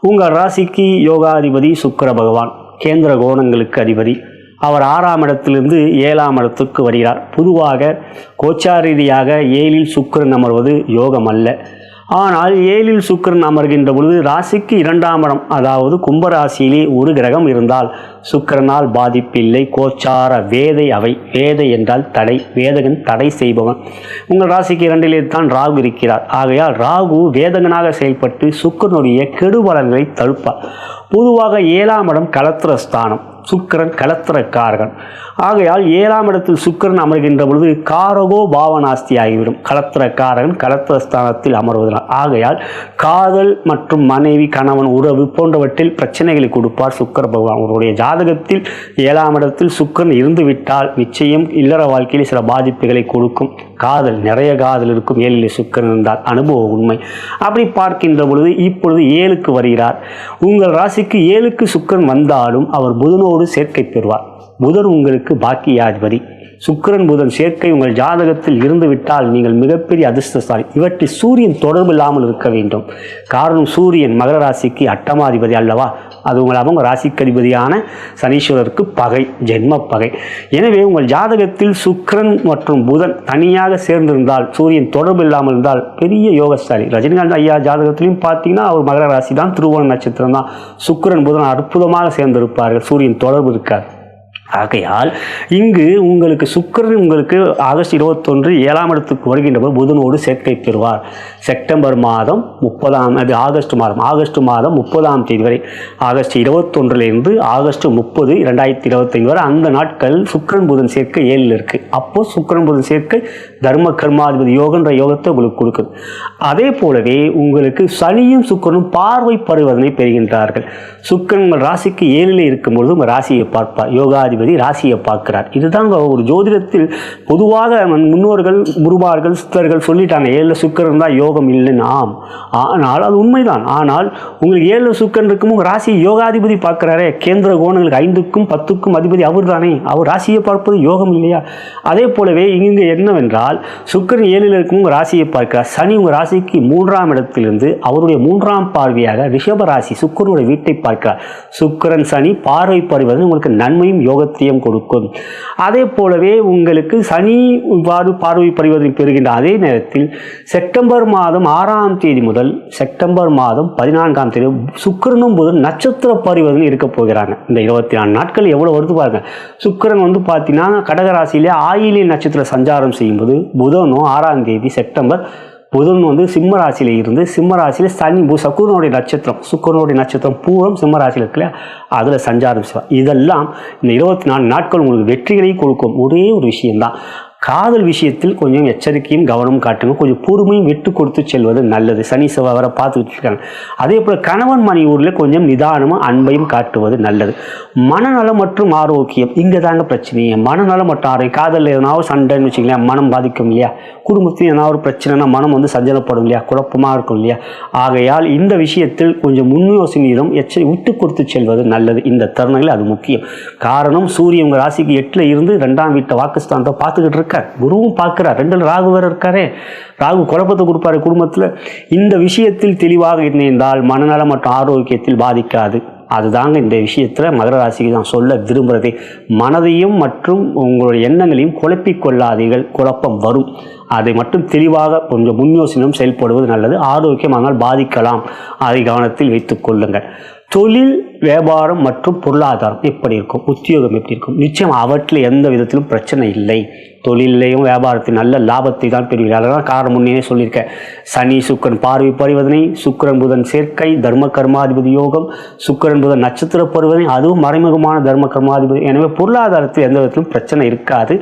உங்கள் ராசிக்கு யோகாதிபதி சுக்கிர பகவான், கேந்திர கோணங்களுக்கு அதிபதி. அவர் 6ஆம் இடத்திலிருந்து 7ஆம் இடத்துக்கு வருகிறார். பொதுவாக கோச்சார ரீதியாக 7இல் சுக்கிரன் அமர்வது யோகம் அல்ல. ஆனால் 7இல் சுக்கிரன் அமர்கின்ற பொழுது ராசிக்கு 2ஆம் இடம், அதாவது கும்பராசியிலே ஒரு கிரகம் இருந்தால் சுக்கிரனால் பாதிப்பில்லை. கோச்சார வேதை அவை. வேதை என்றால் தடை. வேதகன் தடை செய்பவன். உங்கள் ராசிக்கு 2இலே தான் ராகு இருக்கிறார். ஆகையால் ராகு வேதகனாக செயல்பட்டு சுக்கிரனுடைய கெடுபலன்களை தடுப்பார். பொதுவாக 7ஆம் இடம் கலத்திர ஸ்தானம். சுக்கிரன் கலத்திரக்காரகன். ஆகையால் 7ஆம் இடத்தில் சுக்கிரன் அமர்கின்ற பொழுது காரகோ பாவனாஸ்தி ஆகிவிடும். கலத்திரக்காரகன் கலத்திர ஸ்தானத்தில் அமர்வதனால் ஆகையால் காதல் மற்றும் மனைவி, கணவன் உறவு போன்றவற்றில் பிரச்சனைகளை கொடுப்பார் சுக்கிர பகவான். அவருடைய ஜாதகத்தில் 7ஆம் இடத்தில் சுக்கிரன் இருந்துவிட்டால் நிச்சயம் இல்லற வாழ்க்கையில் சில பாதிப்புகளை கொடுக்கும். காதல், நிறைய காதல் இருக்கும் 7இல் சுக்கிரன் இருந்தால். அனுபவ உண்மை. அப்படி பார்க்கின்ற பொழுது இப்பொழுது 7க்கு வருகிறார். உங்கள் ராசிக்கு 7க்கு சுக்கிரன் வந்தாலும் அவர் புதனோடு சேர்க்கை பெறுவார். புதன் உங்களுக்கு பாக்கியாதிபதி. சுக்கிரன் புதன் சேர்க்கை உங்கள் ஜாதகத்தில் இருந்துவிட்டால் நீங்கள் மிகப்பெரிய அதிர்ஷ்டசாலி. இவற்றில் சூரியன் தொடர்பு இல்லாமல் இருக்க வேண்டும். காரணம், சூரியன் மகர ராசிக்கு 8ஆம் அல்லவா. அது அவங்க ராசிக்கு அதிபதியான சனீஸ்வரருக்கு பகை, ஜென்ம பகை. எனவே உங்கள் ஜாதகத்தில் சுக்கிரன் மற்றும் புதன் தனியாக சேர்ந்திருந்தால், சூரியன் தொடர்பு இல்லாமல் இருந்தால் பெரிய யோகசாலி. ரஜினிகாந்த் ஐயா ஜாதகத்திலையும் பார்த்தீங்கன்னா அவர் மகர ராசி தான், திருவோண நட்சத்திரம் தான். சுக்கிரன் புதன் அற்புதமாக சேர்ந்திருப்பார்கள். சூரியன் தொடர்பு இருக்காது. ஆகையால் இங்கு உங்களுக்கு சுக்கிரன் உங்களுக்கு ஆகஸ்ட் 21 7ஆம் இடத்துக்கு வருகின்ற போது புதனோடு சேர்க்கை பெறுவார். செப்டம்பர் மாதம் 30 அது ஆகஸ்ட் மாதம் 30ஆம் தேதி வரை, ஆகஸ்ட் 21 ஆகஸ்ட் 30 2025 வரை அந்த நாட்கள் சுக்கிரன் புதன் சேர்க்கை 7 இருக்கு. அப்போ சுக்கிரன் புதன் சேர்க்கை தர்ம கர்மாதிபதி யோகன்ற யோகத்தை உங்களுக்கு கொடுக்குது. அதே போலவே உங்களுக்கு சனியும் சுக்கிரனும் பார்வை பரிவர்த்தனை பெறுகின்றார்கள். சுக்கிரன் உங்கள் ராசிக்கு 7 இருக்கும்பொழுது உங்கள் ராசியை பார்ப்பார். யோகாதிபதி ராசியை பார்க்கிறார். இதுதான் ஒரு ஜோதிடத்தில் பொதுவாக முன்னோர்கள் குருமார்கள் சித்தர்கள் சொல்லிட்டாங்க 7 சுக்கிரன் தான் யோகம் இல்லைன்னு. ஆனால் அது உண்மைதான். ஆனால் உங்களுக்கு 7 சுக்கிரன் இருக்கும் உங்கள் ராசி யோகாதிபதி பார்க்கிறாரே, கேந்திர கோணங்களுக்கு 5க்கும் 10க்கும் அதிபதி அவர் தானே, அவர் ராசியை பார்ப்பது யோகம் இல்லையா? அதே போலவே இங்கு என்னவென்றால் சுக்கிரன் 7 இருக்கும் உங்கள் ராசியை பார்க்கிறார். சனி உங்கள் ராசிக்கு 3ஆம் இடத்திலிருந்து அவருடைய 3ஆம் பார்வையாக ரிஷப ராசி சுக்கிரனுடைய வீட்டை பார்க்கிறார். சுக்கிரன் சனி பார்வை பரிவர்த்தனை உங்களுக்கு நன்மையும் யோகத்தையும் கொடுக்கும். அதே போலவே உங்களுக்கு சனி பார்வை பரிவர்த்தனை பெறுகின்ற அதே நேரத்தில் செப்டம்பர் மாதம் 6ஆம் தேதி முதல் செப்டம்பர் மாதம் 14ஆம் தேதி சுக்கிரனும் புதன் நட்சத்திர பரிவர்த்தனை இருக்க போகிறாங்க. இந்த 24 நாட்கள் எவ்வளவு வருது பாருங்க. சுக்கிரன் பார்த்தீங்கன்னா கடகராசியிலே ஆயிலே நட்சத்திர சஞ்சாரம் செய்யும்போது புதனும் 6ஆம் தேதி செப்டம்பர் புதன் சிம்ம ராசியில இருந்து சிம்ம ராசியில சனி சுக்கிரனுடைய நட்சத்திரம் பூரம் சிம்ம ராசியில் இருக்குல்ல, அதில் சஞ்சாரம் செய்வார். இதெல்லாம் இந்த 24 நாட்கள் உங்களுக்கு வெற்றிகளை கொடுக்கும். ஒரே ஒரு விஷயம்தான், காதல் விஷயத்தில் கொஞ்சம் எச்சரிக்கையும் கவனம் காட்டுங்க. கொஞ்சம் பொறுமையும் விட்டு கொடுத்து செல்வது நல்லது. சனி செவ்வாய் வர பார்த்துக்கிட்டு இருக்காங்க. அதே போல் கணவன் மணி ஊரில் கொஞ்சம் நிதானமும் அன்பையும் காட்டுவது நல்லது. மனநலம் மற்றும் ஆரோக்கியம் இங்கே தாங்க பிரச்சனையே. மனநலம் மற்றும் ஆரோக்கியம், காதலில் எதனாவது சண்டைன்னு வச்சுக்கலாம், மனம் பாதிக்கும் இல்லையா? குடும்பத்தில் எதனா ஒரு பிரச்சனைனா மனம் சஞ்சலப்படும் இல்லையா? குழப்பமாக இருக்கும் இல்லையா? ஆகையால் இந்த விஷயத்தில் கொஞ்சம் முன்யோசனையிடம் விட்டு கொடுத்து செல்வது நல்லது. இந்த தருணங்கள் அது முக்கியம். காரணம் சூரியன் உங்கள் ராசிக்கு 8ல் இருந்து 2ஆம் வீட்டை வாக்குஸ்தானத்தை பார்த்துக்கிட்டு இருக்கார். குருவும் பார்க்கிறார். 2 ராகு வேற இருக்காரே. ராகு குழப்பத்தை கொடுப்பாரு குடும்பத்தில். இந்த விஷயத்தில் தெளிவாக இருந்தால் மனநலம் மற்றும் ஆரோக்கியத்தில் பாதிக்காது. அதுதாங்க இந்த விஷயத்தில் மகர ராசிக்கு நான் சொல்ல விரும்புகிறதே. மனதையும் மற்றும் உங்களுடைய எண்ணங்களையும் குழப்பிக் கொள்ளாதீர்கள். குழப்பம் வரும். அதை மட்டும் தெளிவாக கொஞ்சம் முன்யோசனையும் செயல்படுவது நல்லது. ஆரோக்கியமானால் பாதிக்கலாம். அதை கவனத்தில் வைத்துக் கொள்ளுங்கள். தொழில் வியாபாரம் மற்றும் பொருளாதாரம் எப்படி இருக்கும், உத்தியோகம் எப்படி இருக்கும்? நிச்சயம் அவற்றில் எந்த விதத்திலும் பிரச்சனை இல்லை. தொழிலையும் வியாபாரத்தில் நல்ல லாபத்தை தான் பெறுவீர்கள். அதெல்லாம் காரணம் முன்னே சொல்லியிருக்கேன். சனி சுக்கிரன் பார்வை பரிவர்த்தனை, சுக்கிரன் புதன் சேர்க்கை, தர்ம கர்மாதிபதி யோகம், சுக்கிரன் புதன் நட்சத்திர பரிவர்த்தனை, அதுவும் மறைமுகமான தர்ம கர்மாதிபதி. எனவே பொருளாதாரத்தில் எந்த விதத்திலும் பிரச்சனை இருக்காது.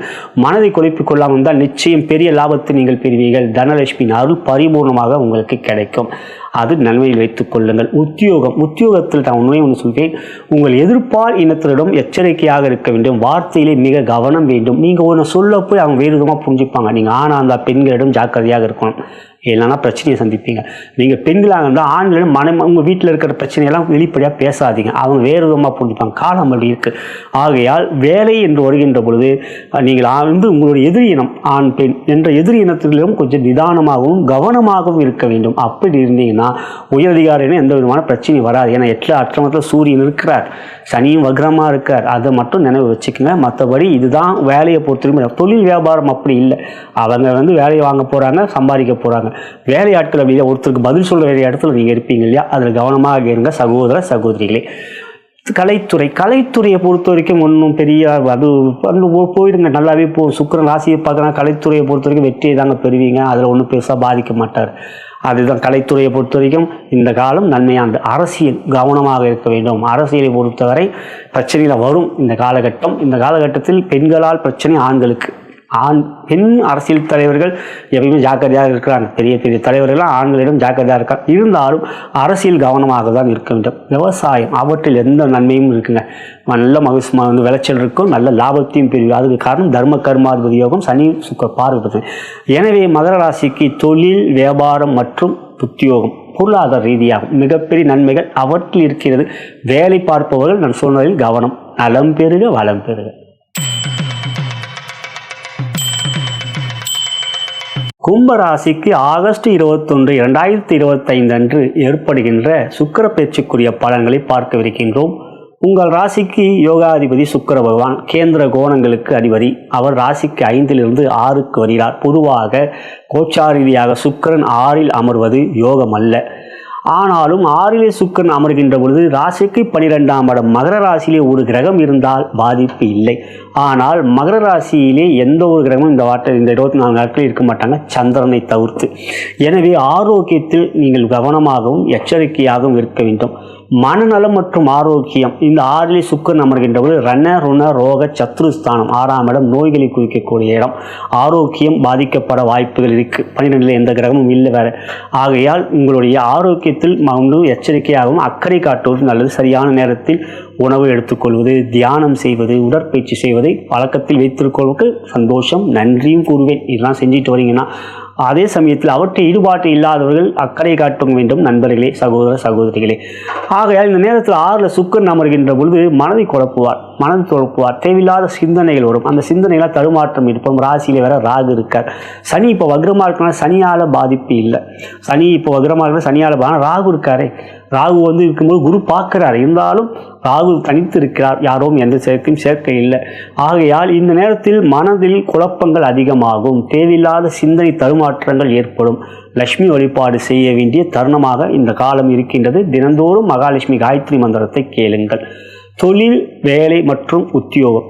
மனதை குழப்பிக் கொள்ளாமல் இருந்தால் நிச்சயம் பெரிய லாபத்தை நீங்கள் பெறுவீர்கள். தனலட்சுமி அருள் பரிபூர்ணமாக உங்களுக்கு கிடைக்கும். அது நன்மையில் வைத்துக் கொள்ளுங்கள். உத்தியோகத்தில் நான் உண்மையை ஒன்று சொல்வேன். உங்கள் எதிர்ப்பால் இனத்திடம் எச்சரிக்கையாக இருக்க வேண்டும். வார்த்தையிலே மிக கவனம் வேண்டும். நீங்கள் ஒன்று சொல்ல போய் அவங்க வேறு விதமாக புரிஞ்சுப்பாங்க. நீங்கள் ஆணாக இருந்தால் பெண்களிடம் ஜாக்கிரதையாக இருக்கணும். இல்லைன்னா பிரச்சனையை சந்திப்பீங்க. நீங்கள் பெண்களாக இருந்தால் ஆண்களிடம் உங்கள் வீட்டில் இருக்கிற பிரச்சனையெல்லாம் வெளிப்படையாக பேசாதீங்க. அவங்க வேறு விதமாக புரிஞ்சுப்பாங்க. காலம் அப்படி இருக்குது. ஆகையால் வேலை என்று வருகின்ற பொழுது நீங்கள் உங்களுடைய எதிரி இனம் ஆண் பெண் என்ற எதிரி இனத்திலும் கொஞ்சம் நிதானமாகவும் கவனமாகவும் இருக்க வேண்டும். அப்படி இருந்தீங்கன்னா உயரதிகாரிகளும் எந்த விதமான பிரச்சனையும் வராது. ஏன்னா 8 அஷ்டமத்தில் சூரியன் இருக்கிறார், சனியும் வக்ரமாக இருக்கார். அதை மட்டும் நினைவு வச்சுக்கோங்க. மற்றபடி இதுதான் வேலையை பொறுத்தவரைக்கும். தொழில் வியாபாரம் அப்படி இல்லை. அவங்க வேலையை வாங்க போகிறாங்க, சம்பாதிக்க போகிறாங்க. வேலையாட்கள் அப்படி ஒருத்தருக்கு பதில் சொல்ல வேண்டிய இடத்துல நீங்கள் இருப்பீங்க இல்லையா? அதில் கவனமாக இருங்க சகோதர சகோதரிகளே. கலைத்துறையை பொறுத்த வரைக்கும் ஒன்றும் பெரிய அது போயிடுங்க, நல்லாவே சுக்கிரன் ராசியை பார்க்குறாங்க. கலைத்துறையை பொறுத்த வரைக்கும் வெற்றியை தாங்க பெறுவீங்க. அதில் ஒன்றும் பெருசாக பாதிக்க மாட்டார். அதுதான் கலைத்துறையை பொறுத்த வரைக்கும் இந்த காலம் நன்மையானது. அரசியல் கவனமாக இருக்க வேண்டும். அரசியலை பொறுத்தவரை பிரச்சனையில் வரும் இந்த காலகட்டத்தில் பெண்களால் பிரச்சனை ஆண்களுக்கு. பெண் அரசியல் தலைவர்கள் எப்பயுமே ஜாக்கிரதையாக இருக்கிறாங்க. பெரிய பெரிய தலைவர்கள்லாம் ஆண்களிடம் ஜாக்கிரதையாக இருக்காங்க. இருந்தாலும் அரசியல் கவனமாக தான் இருக்க வேண்டும். விவசாயம் அவற்றில் எந்த நன்மையும் இருக்குங்க. நல்ல விளைச்சல் இருக்கும், நல்ல லாபத்தையும் பெறுவீங்க. அதுக்கு காரணம் தர்ம கர்மாதிபதி யோகம், சனி சுக்கிர பார்வை. எனவே மகர ராசிக்கு தொழில் வியாபாரம் மற்றும் உத்தியோகம் பொருளாதார ரீதியாகும் மிகப்பெரிய நன்மைகள் அவற்றில் இருக்கிறது. வேலை பார்ப்பவர்கள் நான் சொன்னதில் கவனம். நலம் பெறுக வளம் பெறுக. கும்பராசிக்கு ஆகஸ்ட் 21, 2025 அன்று ஏற்படுகின்ற சுக்கிர பேச்சுக்குரிய பலன்களை பார்க்கவிருக்கின்றோம். உங்கள் ராசிக்கு யோகாதிபதி சுக்கிர பகவான் கேந்திர கோணங்களுக்கு அதிபதி. அவர் ராசிக்கு 5லிருந்து 6க்கு வருகிறார். பொதுவாக கோச்சார ரீதியாக சுக்கிரன் 6ல் அமர்வது யோகம் அல்ல. ஆனாலும் 6லே சுக்கிரன் அமர்கின்ற பொழுது ராசிக்கு 12ஆம் இடம் மகர ராசியிலே ஒரு கிரகம் இருந்தால் பாதிப்பு இல்லை. ஆனால் மகர ராசியிலே எந்த ஒரு கிரகமும் இந்த 24 நாட்களில் இருக்க மாட்டாங்க, சந்திரனை தவிர்த்து. எனவே ஆரோக்கியத்தில் நீங்கள் கவனமாகவும் எச்சரிக்கையாகவும் இருக்க வேண்டும். மனநலம் மற்றும் ஆரோக்கியம் இந்த 6லே சுக்கிரன் அமர்கின்ற போது ரண ருண ரோக சத்ருஸ்தானம் 6ஆம் இடம் நோய்களை குறிக்கக்கூடிய இடம். ஆரோக்கியம் பாதிக்கப்பட வாய்ப்புகள் இருக்கு. 12ல் எந்த கிரகமும் இல்லை வேற. ஆகையால் உங்களுடைய ஆரோக்கியத்தில் எச்சரிக்கையாகவும் அக்கறை காட்டுவது நல்லது. சரியான நேரத்தில் உணவு எடுத்துக்கொள்வது, தியானம் செய்வது, உடற்பயிற்சி செய்வதை வழக்கத்தில் வைத்திருக்கொள்வதற்கு சந்தோஷம், நன்றியும் கூறுவேன். இதெல்லாம் செஞ்சுட்டு வரீங்கன்னா அதே சமயத்தில் அவற்றை ஈடுபாட்டு இல்லாதவர்கள் அக்கறை காட்ட வேண்டும் நண்பர்களே, சகோதர சகோதரிகளே. ஆகையால் இந்த நேரத்தில் 6ல் சுக்கிரன் அமர்கின்ற பொழுது மனதை குழப்புவார், தேவையில்லாத சிந்தனைகள் வரும். அந்த சிந்தனைகளால் தடுமாற்றம் இருப்போம். ராசியில வேற ராகு இருக்கார். சனி இப்போ வக்ரமாக இருக்கனால சனியால் பாதிப்பு இல்லை. சனி இப்போ வக்ரமாக இருக்கிற சனியால் ராகு இருக்காரே, ராகு இருக்கும்போது குரு பார்க்கிறார். இருந்தாலும் ராகு தனித்து இருக்கிறார், யாரும் எந்த சேர்க்கையும் சேர்க்கை இல்லை. ஆகையால் இந்த நேரத்தில் மனதில் குழப்பங்கள் அதிகமாகும், தேவையில்லாத சிந்தனை தடுமாற்றங்கள் ஏற்படும். லட்சுமி வழிபாடு செய்ய வேண்டிய தருணமாக இந்த காலம் இருக்கின்றது. தினந்தோறும் மகாலட்சுமி காயத்ரி மந்திரத்தை கேளுங்கள். தொழில், வேலை மற்றும் உத்தியோகம்,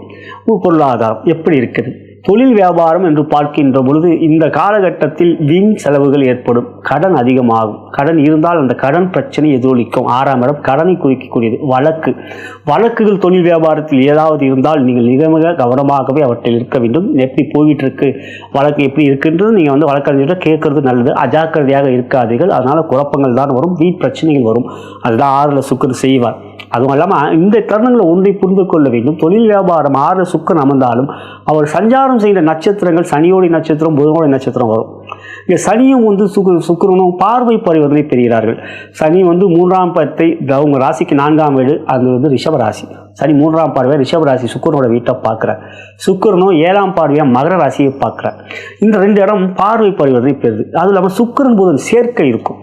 பொருளாதாரம் எப்படி இருக்குது? தொழில் வியாபாரம் என்று பார்க்கின்ற பொழுது இந்த காலகட்டத்தில் வீண் செலவுகள் ஏற்படும், கடன் அதிகமாகும். கடன் இருந்தால் அந்த கடன் பிரச்சனை எதிரொலிக்கும். 6ஆம் இடம் கடனை குறிக்கக்கூடியது. வழக்குகள் தொழில் வியாபாரத்தில் ஏதாவது இருந்தால் நீங்கள் மிக கவனமாகவே அவற்றில் இருக்க வேண்டும். எப்படி போயிட்டு இருக்கு, வழக்கு எப்படி இருக்குன்றது நீங்கள் வழக்கறிஞர்கிட்ட கேட்கறது நல்லது. அஜாக்கிரதையாக இருக்காதீர்கள், அதனால குழப்பங்கள் தான் வரும், வீண் பிரச்சனைகள் வரும். அதுதான் 6ல் சுக்கிரன் செய்வார். அதுவும் இல்லாமல் இந்த தருணங்களை ஒன்றை புரிந்து கொள்ள வேண்டும். தொழில் வியாபாரம் 6ல் சுக்கிரன் அமர்ந்தாலும் அவர் சஞ்சாரம் செய்த நட்சத்திரங்கள் சனியோடைய நட்சத்திரம், புதனோடைய நட்சத்திரம் வரும். இங்கே சனியும் சுக்கிரனும் பார்வை பரிவர்த்தனை பெறுகிறார்கள். சனி 3ஆம் பத்தை உங்கள் ராசிக்கு 4ஆம் வீடு, அது ரிஷபராசி. சனி 3ஆம் பார்வையாக ரிஷபராசி சுக்கிரனோட வீட்டை பார்க்குறார். சுக்கிரனும் 7ஆம் பார்வையாக மகர ராசியை பார்க்குறார். இந்த 2 இடம் பார்வை பரிவர்த்தனை பெறுது. அதுவும் இல்லாமல் சுக்கிரன் புதன் சேர்க்கை இருக்கும்.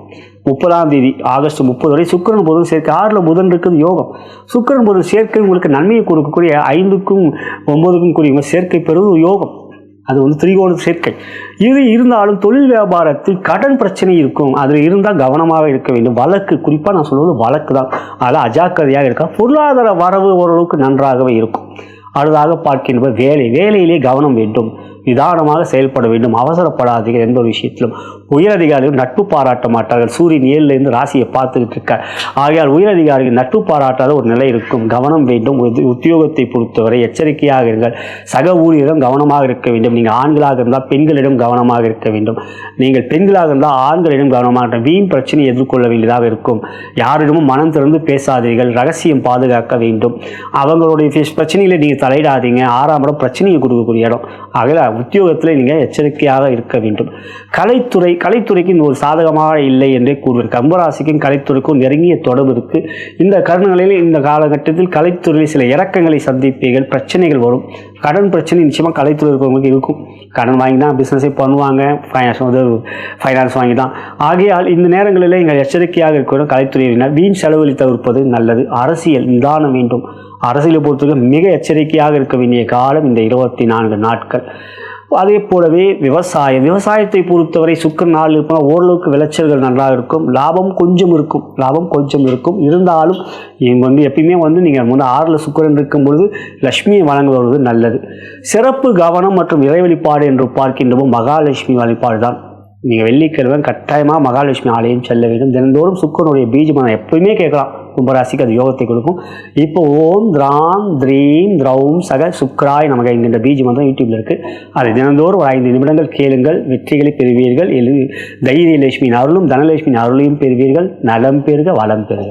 30ஆம் தேதி ஆகஸ்ட் 30 வரை சுக்கிரன் புதன் சேர்க்கை. 6ல் புதன் இருக்குது யோகம். சுக்கிரன் புதன் சேர்க்கை உங்களுக்கு நன்மையை கொடுக்கக்கூடிய 5க்கும் 9க்கும் கூடிய சேர்க்கை பெறுவது யோகம். அது திரிகோண சேர்க்கை. இது இருந்தாலும் தொழில் வியாபாரத்தில் கடன் பிரச்சனை இருக்கும். அதில் இருந்தால் கவனமாக இருக்க வேண்டும். வழக்கு, குறிப்பாக நான் சொல்வது வழக்கு தான், அதில் அஜாக்கிரதையாக இருக்கா. பொருளாதார வரவு ஓரளவுக்கு நன்றாகவே இருக்கும். அடுத்ததாக பார்க்கின்ற வேலையிலே கவனம் வேண்டும், நிதானமாக செயல்பட வேண்டும், அவசரப்படாதீர்கள். எந்த ஒரு விஷயத்திலும் உயரதிகாரிகள் நட்பு பாராட்ட மாட்டார்கள். சூரியன் 7லேருந்து ராசியை பார்த்துக்கிட்டு இருக்கார். ஆகையால் உயரதிகாரிகள் நட்பு பாராட்டாத ஒரு நிலை இருக்கும். கவனம் வேண்டும். உத்தியோகத்தை பொறுத்தவரை எச்சரிக்கையாக இருங்கள். சக ஊழியரிடம் கவனமாக இருக்க வேண்டும். நீங்கள் ஆண்களாக இருந்தால் பெண்களிடம் கவனமாக இருக்க வேண்டும். நீங்கள் பெண்களாக இருந்தால் ஆண்களிடம் கவனமாக இருக்க. வீண் பிரச்சனையை எதிர்கொள்ள வேண்டியதாக இருக்கும். யாரிடமும் மனம் திறந்து பேசாதீர்கள். ரகசியம் பாதுகாக்க வேண்டும். அவங்களுடைய பிரச்சனைகளை நீங்கள் தலையிடாதீங்க. 6ஆம் இடம் பிரச்சனையை கொடுக்கக்கூடிய இடம். ஆகல உத்தியோகத்தில் நீங்கள் எச்சரிக்கையாக இருக்க வேண்டும். கலைத்துறைக்கு இந்த ஒரு சாதகமாக இல்லை என்றே கூறுவேன். கம்பராசிக்கும் கலைத்துறைக்கும் நெருங்கிய தொடர்பு இருக்கு. இந்த கருணங்களில் இந்த காலகட்டத்தில் கலைத்துறையில் சில இறக்கங்களை சந்திப்பீர்கள், பிரச்சனைகள் வரும். கடன் பிரச்சனை நிச்சயமாக கலைத்துறை இருக்கிறவங்களுக்கு இருக்கும். கடன் வாங்கி தான் பிஸ்னஸே பண்ணுவாங்க, ஃபைனான்ஸ் வாங்கி தான். ஆகையால் இந்த நேரங்களில் நீங்கள் எச்சரிக்கையாக இருக்கணும். கலைத்துறையினர் வீண் செலவுகளை தவிர்ப்பது நல்லது. அரசியல் நிதானம் வேண்டும். அரசியலை பொறுத்தவரை மிக எச்சரிக்கையாக இருக்க வேண்டிய காலம் இந்த 24 நாட்கள். அதே போலவே விவசாயத்தை பொறுத்தவரை சுக்கிரன் 4 இருப்பால் ஓரளவுக்கு விளைச்சல்கள் நன்றாக இருக்கும். லாபம் கொஞ்சம் இருக்கும். இருந்தாலும் எப்பயுமே நீங்கள் 6ல் சுக்கிரன் இருக்கும் பொழுது லட்சுமியை வழங்குவது நல்லது. சிறப்பு கவனம் மற்றும் இறை வழிபாடு என்று பார்க்கின்றபோது மகாலட்சுமி வழிபாடு தான். நீங்கள் வெள்ளிக்கிழமை கட்டாயமாக மகாலட்சுமி ஆலயம் செல்ல வேண்டும். தினந்தோறும் சுக்கிரனுடைய பீஜமனம் எப்பயுமே கேட்கலாம். கும்பராசிக்கு அது யோகத்தை கொடுக்கும். இப்போ ஓம் திராம் த்ரீம் திரௌம் சக சுக்ராய் நமக்கு என்கின்ற பீஜ மந்திரம் யூடியூப்ல இருக்கு. அதை தினந்தோறும் 5 நிமிடங்கள் கேளுங்கள், வெற்றிகளை பெறுவீர்கள். தைரியலட்சுமியின் அருளும் தனலட்சுமியின் அருளையும் பெறுவீர்கள். நலம் பெறுக, வளம் பெறுக.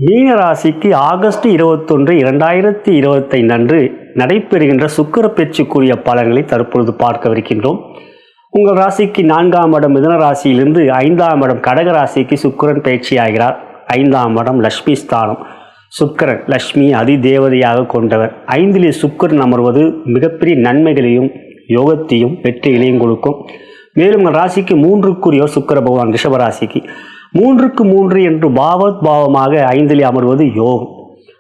மீனராசிக்கு ஆகஸ்ட் 21, 2025 அன்று நடைபெறுகின்ற சுக்கிர பெயர்ச்சிக்குரிய பலன்களை தற்பொழுது பார்க்கவிருக்கின்றோம். உங்கள் ராசிக்கு 4ஆம் இடம் மிதுன ராசியிலிருந்து 5ஆம் இடம் கடக ராசிக்கு சுக்கிரன் பயிற்சி ஆகிறார். 5ஆம் இடம் லட்சுமி ஸ்தானம். சுக்கிரன் லட்சுமி அதிதேவதையாக கொண்டவர். 5லே சுக்கிரன் அமர்வது மிகப்பெரிய நன்மைகளையும் யோகத்தையும் வெற்றிகளையும் கொடுக்கும். மேலும் உங்கள் ராசிக்கு 3க்குரியவர் சுக்கிர பகவான் ரிஷபராசிக்கு 3க்கு 3 என்று பாவமாக 5லே அமர்வது யோகம்.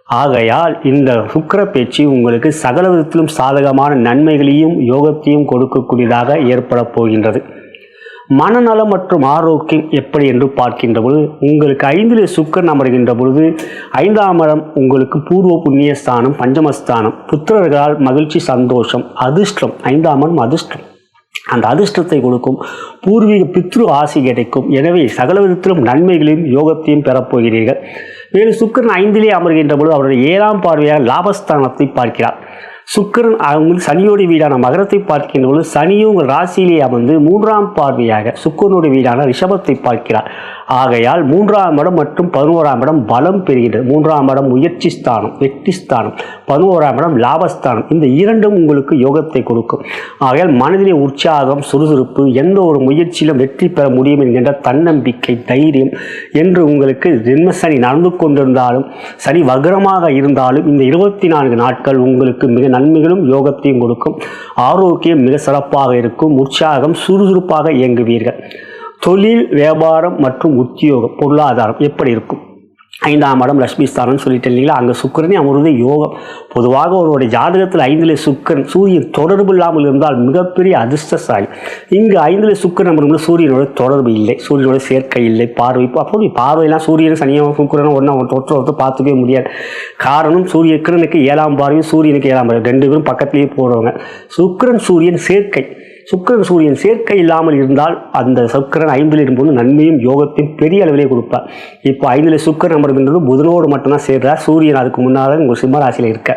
ஆகையால் இந்த சுக்கிர பேச்சு உங்களுக்கு சகல விதத்திலும் சாதகமான நன்மைகளையும் யோகத்தையும் கொடுக்கக்கூடியதாக ஏற்பட போகின்றது. மனநலம் மற்றும் ஆரோக்கியம் எப்படி என்று பார்க்கின்ற பொழுது உங்களுக்கு 5ல் சுக்கிரன் அமர்கின்ற பொழுது 5ஆம் இடம் உங்களுக்கு பூர்வ புண்ணியஸ்தானம், பஞ்சமஸ்தானம், புத்திரர்களால் மகிழ்ச்சி, சந்தோஷம், அதிர்ஷ்டம். 5ஆம் இடம் அதிர்ஷ்டம். அந்த அதிர்ஷ்டத்தை கொடுக்கும், பூர்வீக பித்ரு ஆசி கிடைக்கும். எனவே சகல விதத்திலும் நன்மைகளையும் யோகத்தையும் பெறப்போகிறீர்கள். மேலும் சுக்கிரன் 5லே அமர்கின்ற பொழுது அவருடைய 7ஆம் பார்வையாக லாபஸ்தானத்தை பார்க்கிறார். சுக்கிரன் அவங்களுக்கு சனியோட வீடான மகரத்தை பார்க்கின்ற பொழுது சனியும் உங்கள் ராசியிலே அமர்ந்து 3ஆம் பார்வையாக சுக்கிரனுடைய வீடான ரிஷபத்தை பார்க்கிறார். ஆகையால் 3ஆம் இடம் மற்றும் 11ஆம் இடம் பலம் பெறுகின்றது. 3ஆம் இடம் முயற்சி ஸ்தானம், வெற்றி ஸ்தானம், 11ஆம் இடம் லாபஸ்தானம். இந்த இரண்டும் உங்களுக்கு யோகத்தை கொடுக்கும். ஆகையால் மனதிலே உற்சாகம், சுறுசுறுப்பு, எந்த ஒரு முயற்சியிலும் வெற்றி பெற முடியும் என்கின்ற தன்னம்பிக்கை, தைரியம் என்று உங்களுக்கு ஜென்ம சனி நடந்து கொண்டிருந்தாலும், சனி வக்ரமாக இருந்தாலும் இந்த 24 நாட்கள் உங்களுக்கு மிக நன்மைகளும் யோகத்தையும் கொடுக்கும். ஆரோக்கியம் மிக சிறப்பாக இருக்கும். உற்சாகம், சுறுசுறுப்பாக இயங்குவீர்கள். தொழில், வியாபாரம் மற்றும் உத்தியோகம், பொருளாதாரம் எப்படி இருக்கும்? 5ஆம் இடம் லட்சுமி ஸ்தானம் சொல்லிட்டு இல்லைங்களா, அங்கே சுக்கிரனே அமர்வது யோகம். பொதுவாக ஒருவருடைய ஜாதகத்தில் 5ல் சுக்கிரன் சூரியன் தொடர்பு இல்லாமல் இருந்தால் மிகப்பெரிய அதிர்ஷ்டசாலி. இங்கு 5ல் சுக்கிரன் அமரும்போது சூரியனோட தொடர்பு இல்லை, சூரியனோட சேர்க்கை இல்லை, பார்வை. அப்போ பார்வையெல்லாம் சூரியன் சனியாக சுக்கிரனும் ஒன்று பார்த்துக்கவே முடியாது. காரணம் சுக்கிரனுக்கு 7ஆம் பார்வையும் சூரியனுக்கு 7ஆம் பார்வை 2 பேரும் பக்கத்திலேயே போகிறவங்க. சுக்கிரன் சூரியன் சேர்க்கை. சுக்கிரன் சூரியன் சேர்க்கை இல்லாமல் இருந்தால் அந்த சுக்கிரன் 5ல் இருக்கும்போது நன்மையும் யோகத்தையும் பெரிய அளவிலே கொடுப்பார். இப்போ 5ல் சுக்கிரன் அமர்கின்றது புதனோடு மட்டும்தான் சேர்றார். சூரியன் அதுக்கு முன்னால் உங்கள் சிம்மராசியில் இருக்க.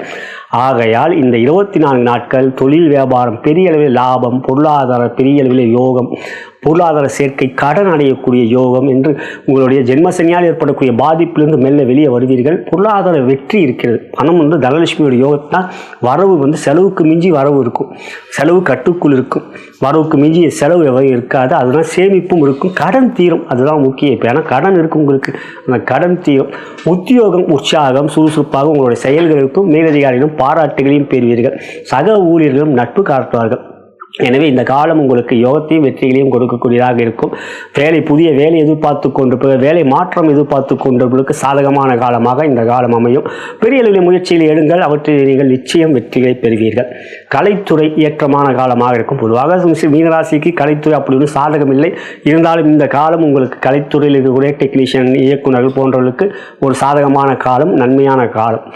ஆகையால் இந்த 24 நாட்கள் தொழில், வியாபாரம் பெரிய அளவில் லாபம், பொருளாதார பெரிய அளவில் யோகம், பொருளாதார சேர்க்கை, கடன் அடையக்கூடிய யோகம் என்று உங்களுடைய ஜென்மசனியால் ஏற்படக்கூடிய பாதிப்பிலிருந்து மெல்ல வெளியே வருவீர்கள். பொருளாதார வெற்றி இருக்கிறது. பணம் தனலட்சுமியோட யோகத்தினால் வரவு செலவுக்கு மிஞ்சி வரவு இருக்கும், செலவு கட்டுக்குள் இருக்கும், வரவுக்கு மிஞ்சிய செலவு எவ்வளவு இருக்காது. அதனால் சேமிப்பும் இருக்கும், கடன் தீரும். அதுதான் முக்கியம். இப்போ ஏன்னா கடன் இருக்கும் உங்களுக்கு, அந்த கடன் தீரும். உத்தியோகம், உற்சாகம், சுறுசுறுப்பாக உங்களுடைய செயல்களுக்கும் மேலதிகாரிகளும் பாராட்டுகளையும் பெறுவீர்கள். சக ஊழியர்களும் நட்பு காட்டுவார்கள். எனவே இந்த காலம் உங்களுக்கு யோகத்தையும் வெற்றிகளையும் கொடுக்கக்கூடியதாக இருக்கும். புதிய வேலை எதிர்பார்த்து கொண்டிருப்ப, வேலை மாற்றம் எதிர்பார்த்து கொண்டிருப்பதற்கு சாதகமான காலமாக இந்த காலம் அமையும். பெரிய அளவில் முயற்சியில் எடுங்கள், அவற்றில் நீங்கள் நிச்சயம் வெற்றிகளை பெறுவீர்கள். கலைத்துறை ஏற்றமான காலமாக இருக்கும். பொதுவாக மீனராசிக்கு கலைத்துறை அப்படி ஒன்றும் சாதகம் இல்லை. இருந்தாலும் இந்த காலம் உங்களுக்கு கலைத்துறையில் இருக்கக்கூடிய டெக்னீஷியன், இயக்குநர்கள் போன்றவர்களுக்கு ஒரு சாதகமான காலம், நன்மையான காலம்.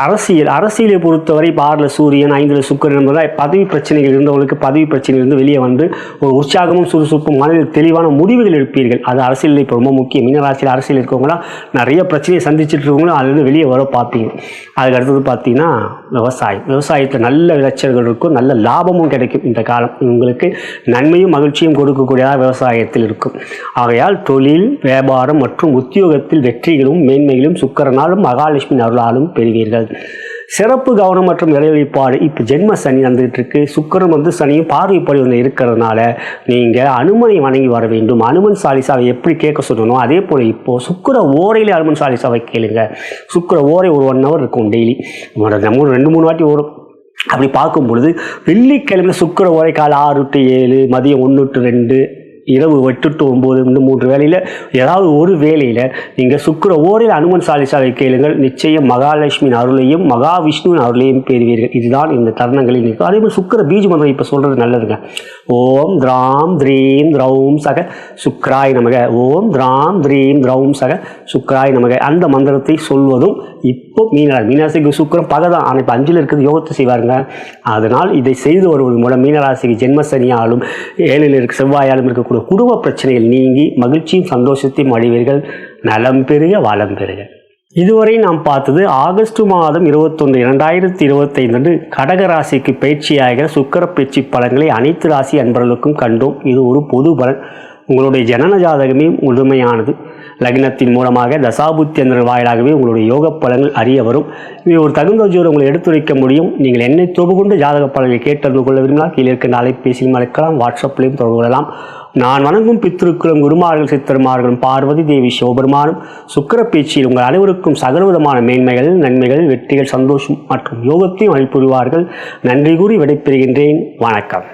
அரசியலை பொறுத்தவரை 6ல் சூரியன் 5ல் சுக்கிரன் என்பதால் பதவி பிரச்சனைகள் இருந்தவர்களுக்கு பதவி பிரச்சனையிலிருந்து வெளியே வந்து ஒரு உற்சாகமும் சுறுசுறுப்பும் மனதில் தெளிவான முடிவுகள் எடுப்பீர்கள். அது அரசியலில் இப்போ ரொம்ப முக்கியம். மீனராசியில் அரசியல் இருக்கவங்களாம் நிறைய பிரச்சனையை சந்திச்சுட்டு இருக்கவங்களும் அதுலேருந்து வெளியே வர பார்ப்பீங்க. அதுக்கு அடுத்தது பார்த்தீங்கன்னா விவசாயத்தில் நல்ல விளைச்சல்கள் இருக்கும், நல்ல லாபமும் கிடைக்கும். இந்த காலம் உங்களுக்கு நன்மையும் மகிழ்ச்சியும் கொடுக்கக்கூடியதாக விவசாயத்தில் இருக்கும். ஆகையால் தொழில், வியாபாரம் மற்றும் உத்தியோகத்தில் வெற்றிகளும் மேன்மைகளும் சுக்கிரனாலும் மகாலட்சுமி அருளாலும் பெறுவீர்கள். சிறப்பு கவனம் மற்றும் இறைவழிப்பாடு. இப்போ ஜென்ம சனி வந்துகிட்டு இருக்கு. சுக்கிரன் சனியும் பார்வைப்படி இருக்கிறதுனால நீங்கள் அனுமனை வணங்கி வர வேண்டும். அனுமன் சாலிசாவை எப்படி கேட்க சொல்லணும், அதே போல் இப்போது சுக்கிர ஓரையில் அனுமன் சாலிசாவை கேளுங்க. சுக்கிர ஓரை ஒரு 1 hour இருக்கும் டெய்லி, 2-3 வாட்டி வரும். அப்படி பார்க்கும் பொழுது வெள்ளிக்கிழமையில் சுக்கிர ஓரை காலை 6 to 7, மதியம் 1 to 2, இரவு 8 to 9, இந்த 3 வேளையில் ஏதாவது ஒரு வேளையில் நீங்கள் சுக்கிர ஓரையில் அனுமன் சாலிசாவை கேளுங்கள். நிச்சயம் மகாலட்சுமியின் அருளையும் மகாவிஷ்ணுவின் அருளையும் பெறுவீர்கள். இதுதான் இந்த தருணங்களில் இருக்கும். அதே மாதிரி சுக்கிர பீஜ மந்திரம் இப்போ சொல்கிறது நல்லதுங்க. ஓம் திராம் த்ரீம் திரௌம் சக சுக்ராய் நமக, ஓம் திராம் த்ரீம் திரௌம் சக சுக்ராய் நமக. அந்த மந்திரத்தை சொல்வதும் இப்போ மீனராசிக்கு சுக்கிரன் பகதான், ஆனால் இப்போ 5ல் இருக்கிறது யோகத்தை செய்வாருங்க. அதனால் இதை செய்து வருவதன் மூலம் மீனராசிக்கு ஜென்மசனியாலும் 7ல் இருக்க செவ்வாயாலும் இருக்கக்கூடிய குடும்ப பிரச்சனைகள் நீங்கி மகிழ்ச்சியும் சந்தோஷத்தையும் அடைவீர்கள். நலம் பெருக, வளம் பெருக. இதுவரை நாம் பார்த்தது ஆகஸ்ட் மாதம் 21, 2025 கடகராசிக்கு பயிற்சியாகிற சுக்கிர பயிற்சி பலன்களை அனைத்து ராசி அன்பர்களுக்கும் கண்டோம். இது ஒரு பொது பலன். உங்களுடைய ஜனன ஜாதகமே முழுமையானது. லக்னத்தின் மூலமாக தசாபுத்தியந்திர வாயிலாகவே உங்களுடைய யோக பலன்கள் அறிய வரும். இவை ஒரு தகுந்த ஜோதி உங்களை எடுத்துரைக்க முடியும். நீங்கள் என்னை தொடர்பு கொண்டு ஜாதக பலன்களை கேட்டறிந்து கொள்ள விரும்பினால் கீழே இருக்கின்ற அலைபேசியிலும் அழைக்கலாம், வாட்ஸ்அப்லையும் தொடர்பு கொள்ளலாம். நான் வணங்கும் பித்ருக்களும் குருமார்கள் சித்தர்மார்களும் பார்வதி தேவி சிவபெருமானும் சுக்கிர பேச்சில் உங்கள் அனைவருக்கும் சகலவிதமான மேன்மைகள், நன்மைகள், வெற்றிகள், சந்தோஷம் மற்றும் யோகத்தையும் அளிப்புரிவார்கள். நன்றி கூறி விடைபெறுகின்றேன். வணக்கம்.